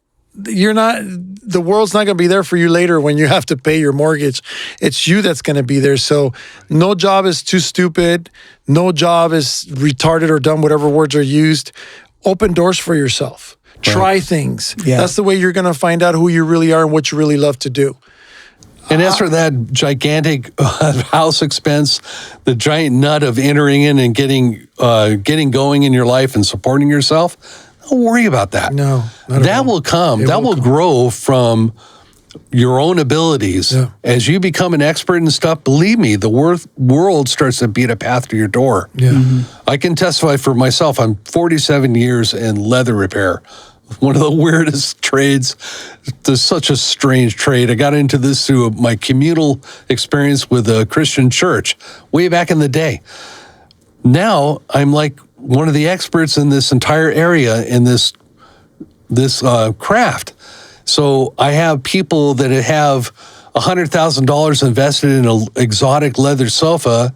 You're not, the world's not going to be there for you later when you have to pay your mortgage. It's you that's going to be there. So no job is too stupid. No job is retarded or dumb, whatever words are used. Open doors for yourself. Right. Try things. Yeah. That's the way you're going to find out who you really are and what you really love to do. And as for that gigantic house expense, the giant nut of entering in and getting going in your life and supporting yourself, don't worry about that. No. That will come. That will grow from your own abilities. Yeah. As you become an expert in stuff, believe me, the world starts to beat a path to your door. Yeah. Mm-hmm. I can testify for myself. I'm 47 years in leather repair. One of the weirdest trades. It's such a strange trade. I got into this through my communal experience with a Christian church way back in the day. Now I'm like one of the experts in this entire area in this craft. So I have people that have $100,000 invested in an exotic leather sofa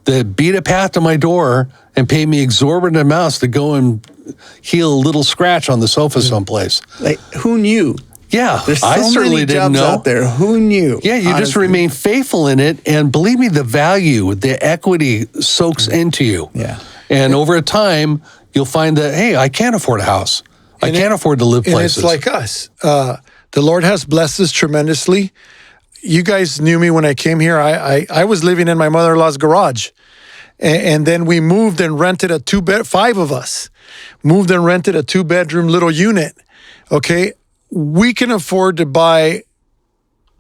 that beat a path to my door and pay me exorbitant amounts to go and heal a little scratch on the sofa someplace. Like, who knew? Yeah, there's so I certainly many didn't jobs know. out there. Who knew? Yeah, you just remain faithful in it, and believe me, the value, the equity soaks into you. Yeah. And over time, you'll find that, hey, I can't afford a house. I can't afford to live places. And it's like us. The Lord has blessed us tremendously. You guys knew me when I came here. I was living in my mother-in-law's garage. And then we moved and rented a 5 of us, moved and rented a 2-bedroom little unit. Okay. We can afford to buy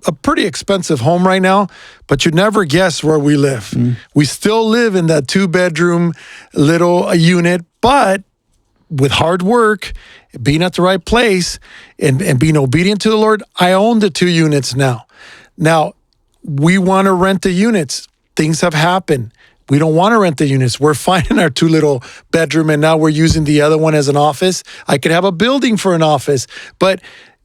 a pretty expensive home right now, but you'd never guess where we live. We still live in that 2-bedroom little unit, but with hard work, being at the right place, and being obedient to the Lord, I own the 2 units now. Now, we want to rent the units. Things have happened. We don't want to rent the units. We're finding our 2 little bedroom, and now we're using the other one as an office. I could have a building for an office. But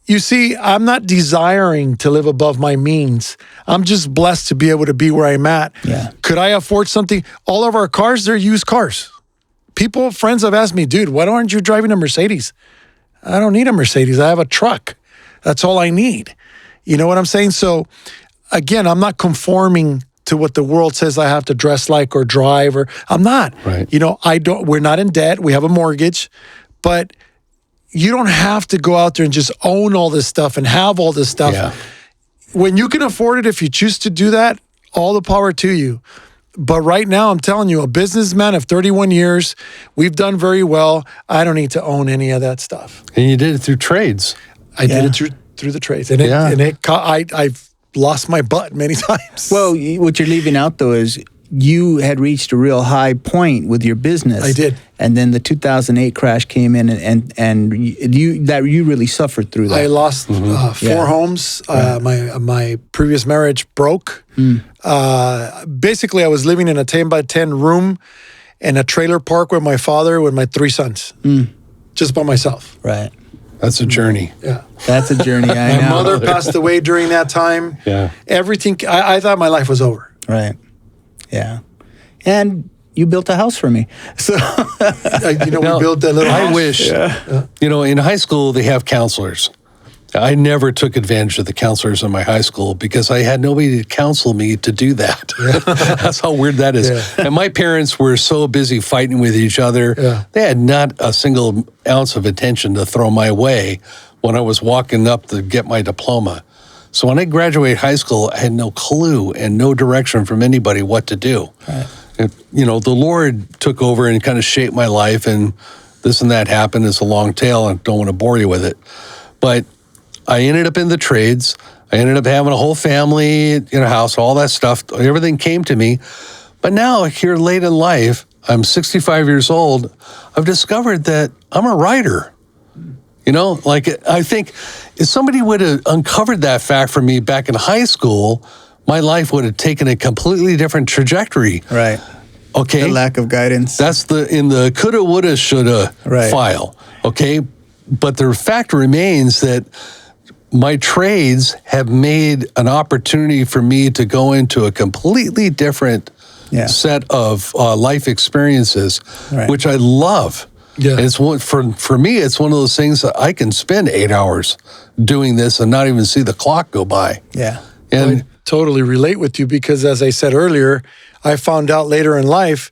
you see, I'm not desiring to live above my means. I'm just blessed to be able to be where I'm at. Yeah. Could I afford something? All of our cars, they're used cars. Friends have asked me, dude, why aren't you driving a Mercedes? I don't need a Mercedes. I have a truck. That's all I need. You know what I'm saying? So again, I'm not conforming to what the world says I have to dress like or drive, or I'm not. Right. You know, we're not in debt. We have a mortgage, but you don't have to go out there and just own all this stuff and have all this stuff. Yeah. When you can afford it, if you choose to do that, all the power to you. But right now, I'm telling you, a businessman of 31 years, we've done very well. I don't need to own any of that stuff. And you did it through trades. I did it through the trades. And I've lost my butt many times. Well, what you're leaving out, though, is you had reached a real high point with your business. I did. And then the 2008 crash came in, and you really suffered through that. I lost 4 homes. My previous marriage broke. Basically, I was living in a 10-by-10 room in a trailer park with my father, with my 3 sons, just by myself. Right. That's a journey. Yeah. That's a journey. I know. My mother passed away during that time. Yeah. Everything, I thought my life was over. Right. Yeah. And you built a house for me. So, We built that little house. I wish, in high school, they have counselors. I never took advantage of the counselors in my high school because I had nobody to counsel me to do that. That's how weird that is. Yeah. And my parents were so busy fighting with each other. Yeah. They had not a single ounce of attention to throw my way when I was walking up to get my diploma. So when I graduated high school, I had no clue and no direction from anybody what to do. Right. The Lord took over and kind of shaped my life, and this and that happened. It's a long tale. I don't want to bore you with it. But I ended up in the trades. I ended up having a whole family in a house, all that stuff. Everything came to me. But now, here late in life, I'm 65 years old. I've discovered that I'm a writer. I think if somebody would have uncovered that fact for me back in high school, my life would have taken a completely different trajectory. right. Okay. The lack of guidance. That's in the coulda, woulda, shoulda file. Okay. But the fact remains that my trades have made an opportunity for me to go into a completely different set of life experiences, which I love. Yeah. And it's for me, it's one of those things that I can spend 8 hours doing this and not even see the clock go by. Yeah. And I totally relate with you because, as I said earlier, I found out later in life,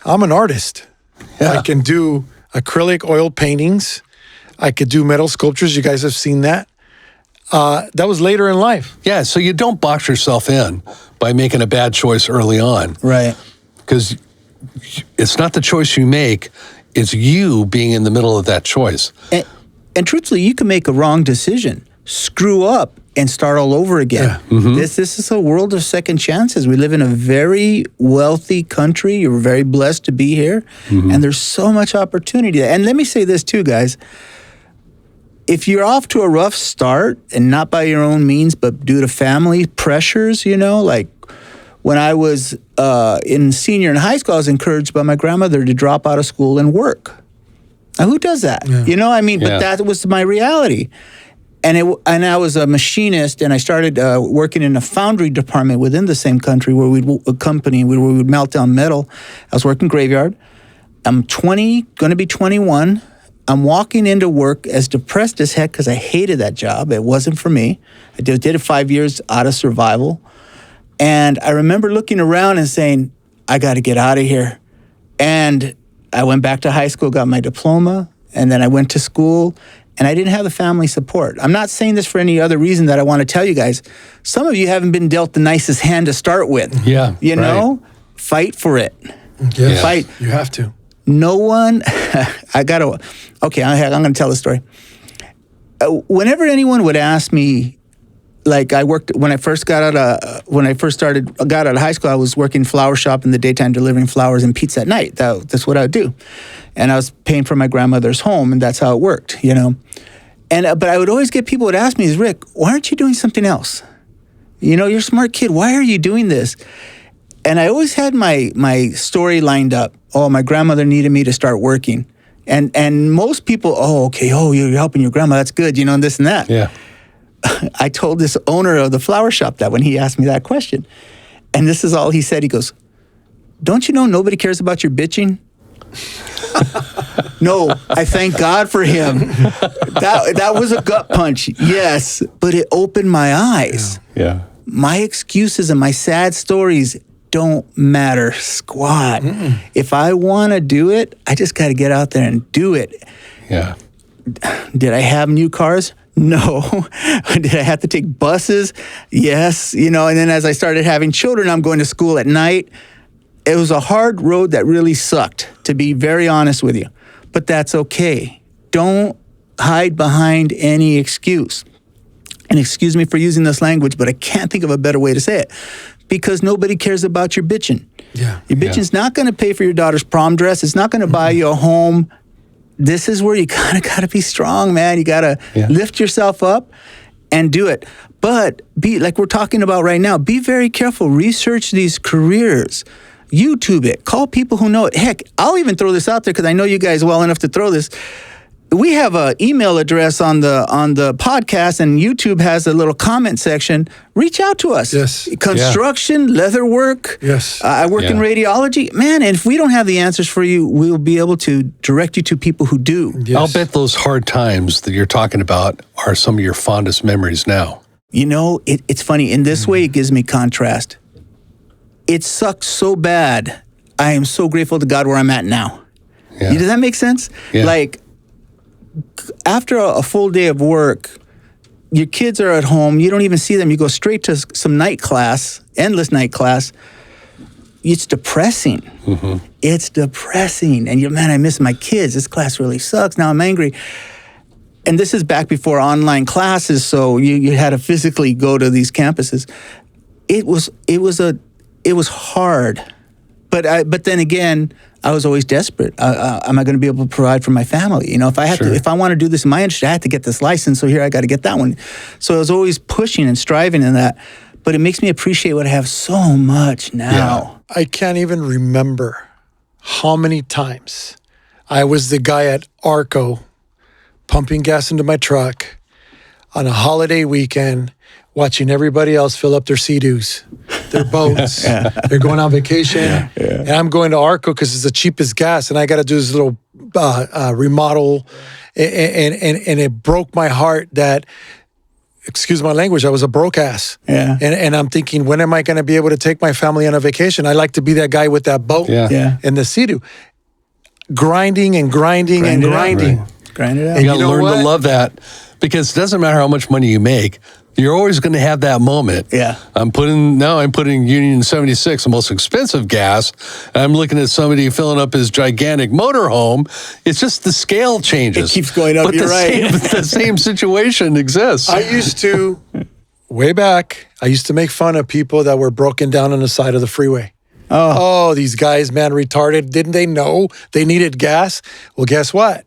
I'm an artist. Yeah. I can do acrylic oil paintings. I could do metal sculptures. You guys have seen that. That was later in life. yeah, so you don't box yourself in by making a bad choice early on. Right. Because it's not the choice you make, it's you being in the middle of that choice. And truthfully, you can make a wrong decision, screw up, and start all over again. Yeah. Mm-hmm. This is a world of second chances. We live in a very wealthy country. You're very blessed to be here. Mm-hmm. And there's so much opportunity. And let me say this too, guys. If you're off to a rough start, and not by your own means, but due to family pressures, like when I was in senior in high school, I was encouraged by my grandmother to drop out of school and work. Now, who does that? Yeah. But that was my reality. And I was a machinist, and I started working in a foundry department within the same country where we would melt down metal. I was working graveyard. I'm 20, going to be 21. I'm walking into work as depressed as heck because I hated that job. It wasn't for me. I did it 5 years out of survival. And I remember looking around and saying, I got to get out of here. And I went back to high school, got my diploma, and then I went to school, and I didn't have the family support. I'm not saying this for any other reason that I want to tell you guys. Some of you haven't been dealt the nicest hand to start with. Yeah, You know? Fight for it. Yes. Fight. You have to. No one, I'm going to tell the story. Whenever anyone would ask me, like when I first got out of high school, I was working flower shop in the daytime, delivering flowers and pizza at night. That's what I would do. And I was paying for my grandmother's home, and that's how it worked, you know. But I would always get people would ask me, Rick, why aren't you doing something else? You know, you're a smart kid. Why are you doing this? And I always had my story lined up. Oh, my grandmother needed me to start working. And most people, you're helping your grandma. That's good, you know, and this and that. Yeah. I told this owner of the flower shop that when he asked me that question. And this is all he said. He goes, don't you know nobody cares about your bitching? No, I thank God for him. That was a gut punch, yes, but it opened my eyes. Yeah. My excuses and my sad stories don't matter squat. If I want to do it, I just got to get out there and do it. Yeah. Did I have new cars? No. Did I have to take buses? Yes. You know, and then as I started having children, I'm going to school at night. It was a hard road that really sucked, to be very honest with you. But that's okay. Don't hide behind any excuse. And excuse me for using this language, but I can't think of a better way to say it. Because nobody cares about your bitching. Yeah. Your bitching's not going to pay for your daughter's prom dress. It's not going to buy you a home. This is where you kind of got to be strong, man. You got to lift yourself up and do it. But be like we're talking about right now, be very careful. Research these careers. YouTube it. Call people who know it. Heck, I'll even throw this out there because I know you guys well enough to throw this. We have an email address on the podcast, and YouTube has a little comment section. Reach out to us. Yes. Construction, leather work. Yes. I work in radiology. Man, and if we don't have the answers for you, we'll be able to direct you to people who do. Yes. I'll bet those hard times that you're talking about are some of your fondest memories now. You know, it's funny. In this way, it gives me contrast. It sucks so bad. I am so grateful to God where I'm at now. Yeah. Does that make sense? Yeah. Like, after a full day of work, your kids are at home. You don't even see them. You go straight to some night class, endless night class. It's depressing. Mm-hmm. It's depressing. And man, I miss my kids. This class really sucks. Now I'm angry. And this is back before online classes, so you had to physically go to these campuses. It was hard. But then again, I was always desperate. Am I going to be able to provide for my family? You know, if I want to do this in my industry, I have to get this license. So here I got to get that one. So I was always pushing and striving in that. But it makes me appreciate what I have so much now. Yeah. I can't even remember how many times I was the guy at Arco pumping gas into my truck on a holiday weekend, watching everybody else fill up their Sea-Doos, their boats. They're going on vacation. And I'm going to Arco because it's the cheapest gas, and I got to do this little remodel. And it broke my heart that, excuse my language, I was a broke ass. Yeah. And I'm thinking, when am I going to be able to take my family on a vacation? I like to be that guy with that boat and the Sea-Doo. Grinding and grinding and grinding. Right. Grind it out. You got to learn to love that, because it doesn't matter how much money you make. You're always going to have that moment. Yeah. I'm putting Union 76, the most expensive gas. And I'm looking at somebody filling up his gigantic motorhome. It's just the scale changes. It keeps going up. But You're right. The same situation exists. I used to, way back, I used to make fun of people that were broken down on the side of the freeway. Oh, these guys, man, retarded. Didn't they know they needed gas? Well, guess what?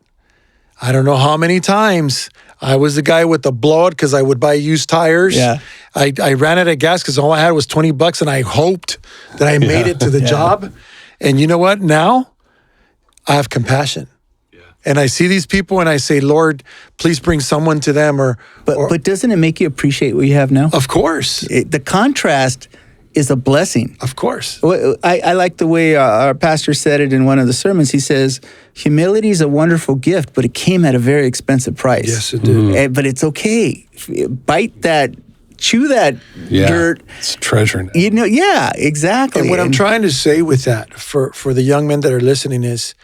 I don't know how many times I was the guy with the blowout because I would buy used tires. Yeah. I ran out of gas because all I had was $20 and I hoped that I made it to the job. And you know what? Now I have compassion. Yeah. And I see these people and I say, Lord, please bring someone to them. But doesn't it make you appreciate what you have now? Of course. The contrast is a blessing. Of course. I like the way our pastor said it in one of the sermons. He says, humility is a wonderful gift, but it came at a very expensive price. Yes, it did. But it's okay. Bite that, chew that dirt. It's treasure now. You know, yeah, exactly. And what I'm trying to say with that for the young men that are listening is,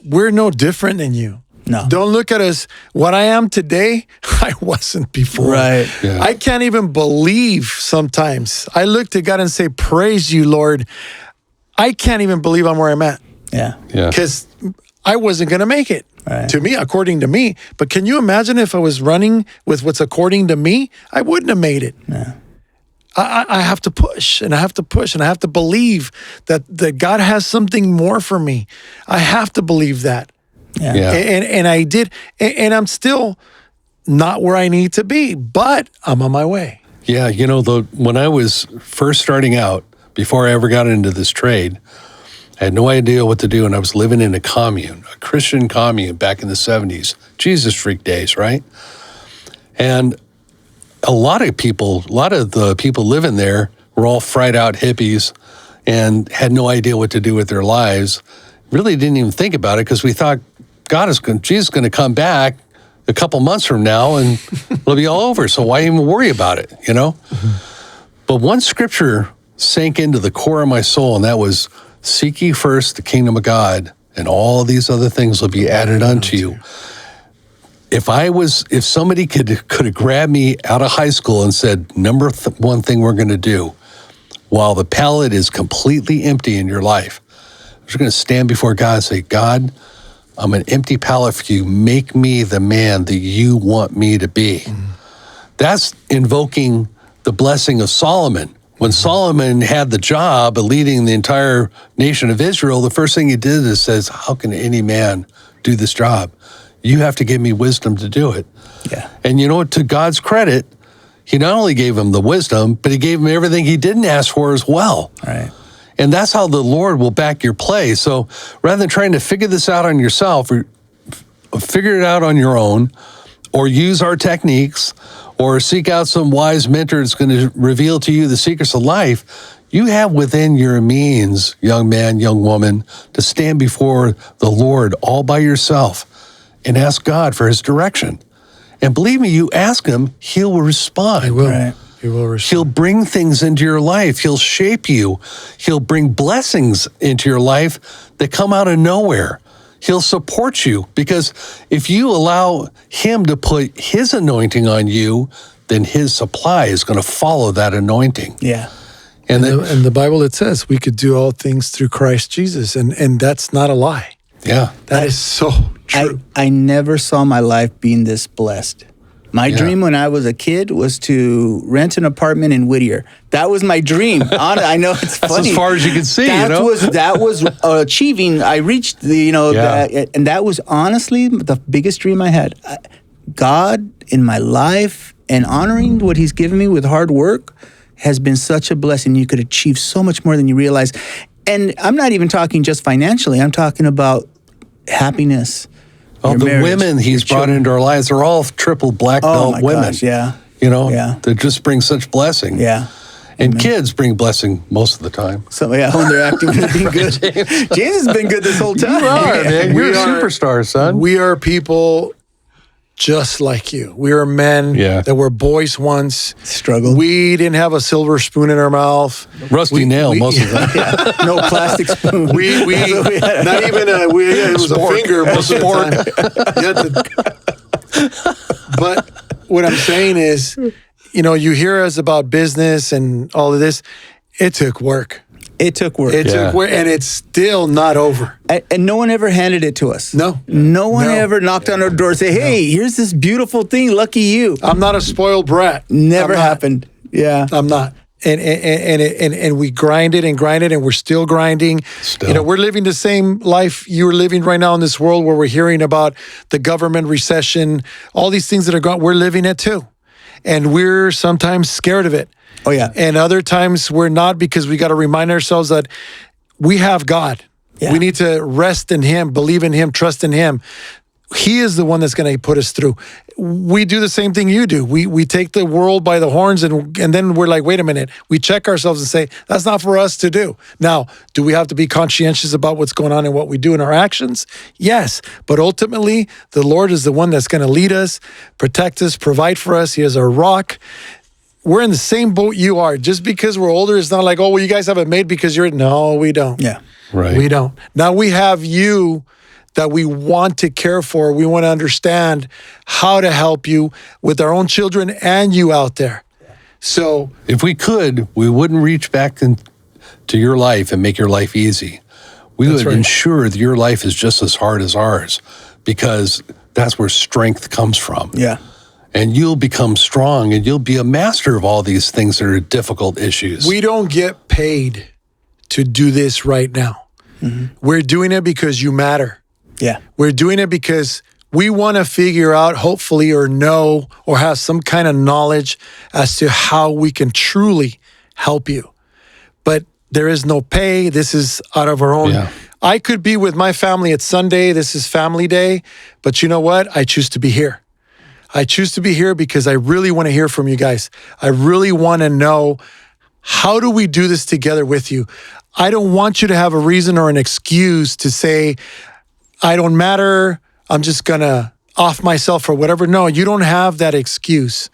we're no different than you. No. Don't look at us. What I am today, I wasn't before. Right. Yeah. I can't even believe sometimes. I look to God and say, praise you, Lord. I can't even believe I'm where I'm at. Yeah. Yeah. Because I wasn't going to make it. Right. To me, according to me. But can you imagine if I was running with what's according to me? I wouldn't have made it. Yeah. I have to push and I have to push and I have to believe that God has something more for me. I have to believe that. Yeah. Yeah. And I did. And I'm still not where I need to be, but I'm on my way. Yeah, you know, when I was first starting out, before I ever got into this trade, I had no idea what to do, and I was living in a commune, a Christian commune back in the 70s, Jesus freak days, right? And a lot of the people living there were all fried out hippies and had no idea what to do with their lives. Really didn't even think about it because we thought Jesus is going to come back a couple months from now and it'll be all over. So why even worry about it, you know? But one scripture sank into the core of my soul, and that was, seek ye first the kingdom of God, and all these other things will be added unto you. If somebody could have grabbed me out of high school and said, one thing we're going to do, while the pallet is completely empty in your life, we're going to stand before God and say, God, I'm an empty pallet for you. Make me the man that you want me to be. That's invoking the blessing of Solomon. When Solomon had the job of leading the entire nation of Israel, the first thing he did is says, how can any man do this job? You have to give me wisdom to do it. Yeah. And you know what, to God's credit, he not only gave him the wisdom, but he gave him everything he didn't ask for as well. Right. And that's how the Lord will back your play. So rather than trying to figure this out on yourself, or figure it out on your own, or use our techniques, or seek out some wise mentor that's going to reveal to you the secrets of life, you have within your means, young man, young woman, to stand before the Lord all by yourself and ask God for his direction. And believe me, you ask him, he'll respond. He will. Right. He will respond. He'll bring things into your life. He'll shape you. He'll bring blessings into your life that come out of nowhere. He'll support you, because if you allow him to put his anointing on you, then his supply is going to follow that anointing. Yeah. And In the Bible, it says we could do all things through Christ Jesus, and that's not a lie. yeah, That is so true. I never saw my life being this blessed. My dream when I was a kid was to rent an apartment in Whittier. That was my dream. I know it's that's funny. as far as you can see, That you know? was achieving. I reached and that was honestly the biggest dream I had. God in my life and honoring what he's given me with hard work has been such a blessing. You could achieve so much more than you realize. And I'm not even talking just financially. I'm talking about happiness. Oh, your the marriage, women he's your brought children. into our lives are all triple black Oh belt my women. gosh, yeah. You know, Yeah. that just bring such blessing. Yeah. And kids bring blessing most of the time. So yeah, when they're acting being good. James has been good this whole time. Man, We you're a are- superstar, son. We are people just like you. We are men that were boys once. Struggled. We didn't have a silver spoon in our mouth. Rusty nail most of the time. No plastic spoon. We not even it was a finger most of the time. But what I'm saying is, you hear us about business and all of this. It took work. It took work. It took work, and it's still not over. And no one ever handed it to us. No. No one ever knocked on our door and say, hey, here's this beautiful thing. Lucky you. I'm not a spoiled brat. Never I'm not. happened. Yeah. I'm not. And we grinded and grinded, and we're still grinding. Still. We're living the same life you're living right now in this world, where we're hearing about the government recession, all these things that are going. We're living it too, and we're sometimes scared of it. Oh, yeah. And other times we're not, because we got to remind ourselves that we have God. Yeah. We need to rest in him, believe in him, trust in him. He is the one that's going to put us through. We do the same thing you do. We take the world by the horns, and then we're like, wait a minute. We check ourselves and say, that's not for us to do. Now, do we have to be conscientious about what's going on and what we do in our actions? Yes. But ultimately, the Lord is the one that's going to lead us, protect us, provide for us. He is our rock. We're in the same boat you are. Just because we're older, it's not like, oh, well, you guys have it made because you're... No, we don't. Yeah. Right. We don't. Now we have you that we want to care for. We want to understand how to help you with our own children and you out there. So if we could, we wouldn't reach back into your life and make your life easy. We would ensure that your life is just as hard as ours, because that's where strength comes from. Yeah. And you'll become strong, and you'll be a master of all these things that are difficult issues. we don't get paid to do this right now. We're doing it because you matter. Yeah. We're doing it because we want to figure out, hopefully, or know, or have some kind of knowledge as to how we can truly help you. But there is no pay. This is out of our own. Yeah. I could be with my family at Sunday. This is family day. But you know what? I choose to be here. I choose to be here because I really want to hear from you guys. I really want to know, how do we do this together with you? I don't want you to have a reason or an excuse to say, I don't matter, I'm just going to off myself or whatever. No, you don't have that excuse.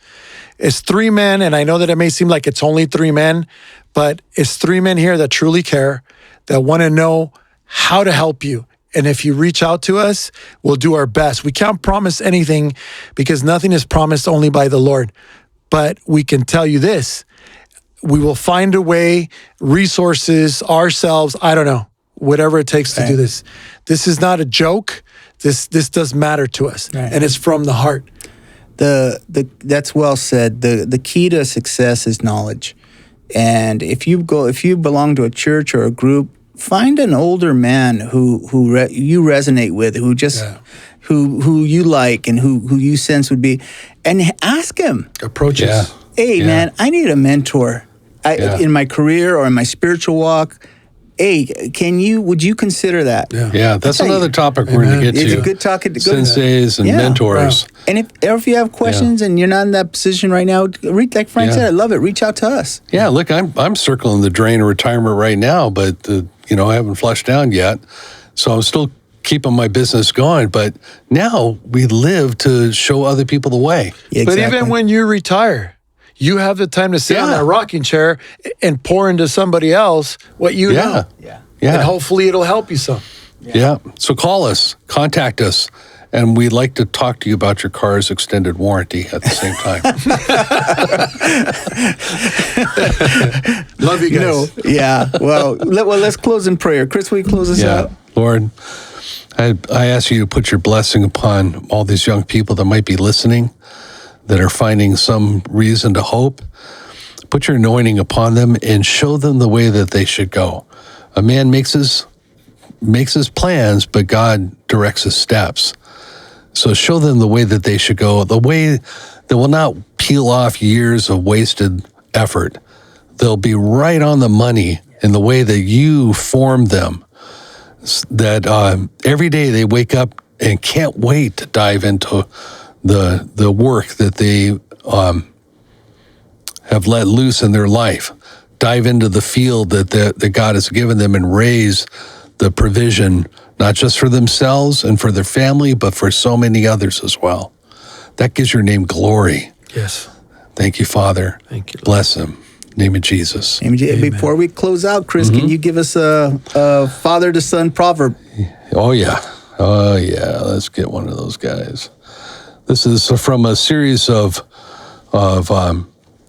It's 3 men, and I know that it may seem like it's only 3 men, but it's 3 men here that truly care, that want to know how to help you. And if you reach out to us, we'll do our best. We can't promise anything because nothing is promised only by the Lord. But we can tell you this, we will find a way, resources, ourselves, I don't know, whatever it takes to do this. This is not a joke. This does matter to us, and it's from the heart. That's well said. The key to success is knowledge. And if you belong to a church or a group, find an older man who you resonate with, who you like, and who you sense would be, and ask him. Approach us. Hey, man, I need a mentor in my career or in my spiritual walk. Hey, would you consider that? Yeah, that's another topic we're going to get to. It's a good talk. Senseis and mentors. Wow. And if you have questions and you're not in that position right now, like Frank said, I love it. Reach out to us. Yeah, look, I'm circling the drain of retirement right now, but I haven't flushed down yet, so I'm still keeping my business going. But now we live to show other people the way. Yeah, exactly. But even when you retire, you have the time to sit on that rocking chair and pour into somebody else what you know. Yeah. And hopefully it'll help you some. Yeah. So call us, contact us, and we'd like to talk to you about your car's extended warranty at the same time. Love you guys. Well, let's close in prayer. Chris, will you close us out? Lord, I ask you to put your blessing upon all these young people that might be listening, that are finding some reason to hope. Put your anointing upon them and show them the way that they should go. A man makes his plans, but God directs his steps. So show them the way that they should go, the way that will not peel off years of wasted effort. They'll be right on the money in the way that you formed them, that every day they wake up and can't wait to dive into the work that they have let loose in their life. Dive into the field that God has given them and raise the provision, not just for themselves and for their family, but for so many others as well. That gives your name glory. Yes. Thank you, Father. Thank you, Lord. Bless him. Name of Jesus. Before we close out, Chris, can you give us a father to son proverb? Oh, yeah. Let's get one of those guys. This is from a series of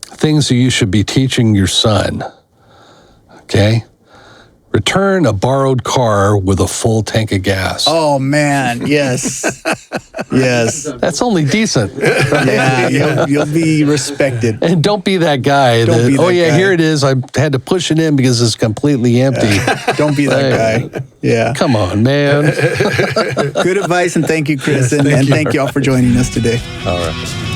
things that you should be teaching your son. Okay? Return a borrowed car with a full tank of gas. Oh, man. Yes. Yes. That's only decent. Yeah, you'll be respected. And don't be that guy guy. Here it is. I had to push it in because it's completely empty. Don't be that guy. Yeah. Come on, man. Good advice, and thank you, Chris. And thank you all for joining us today. All right.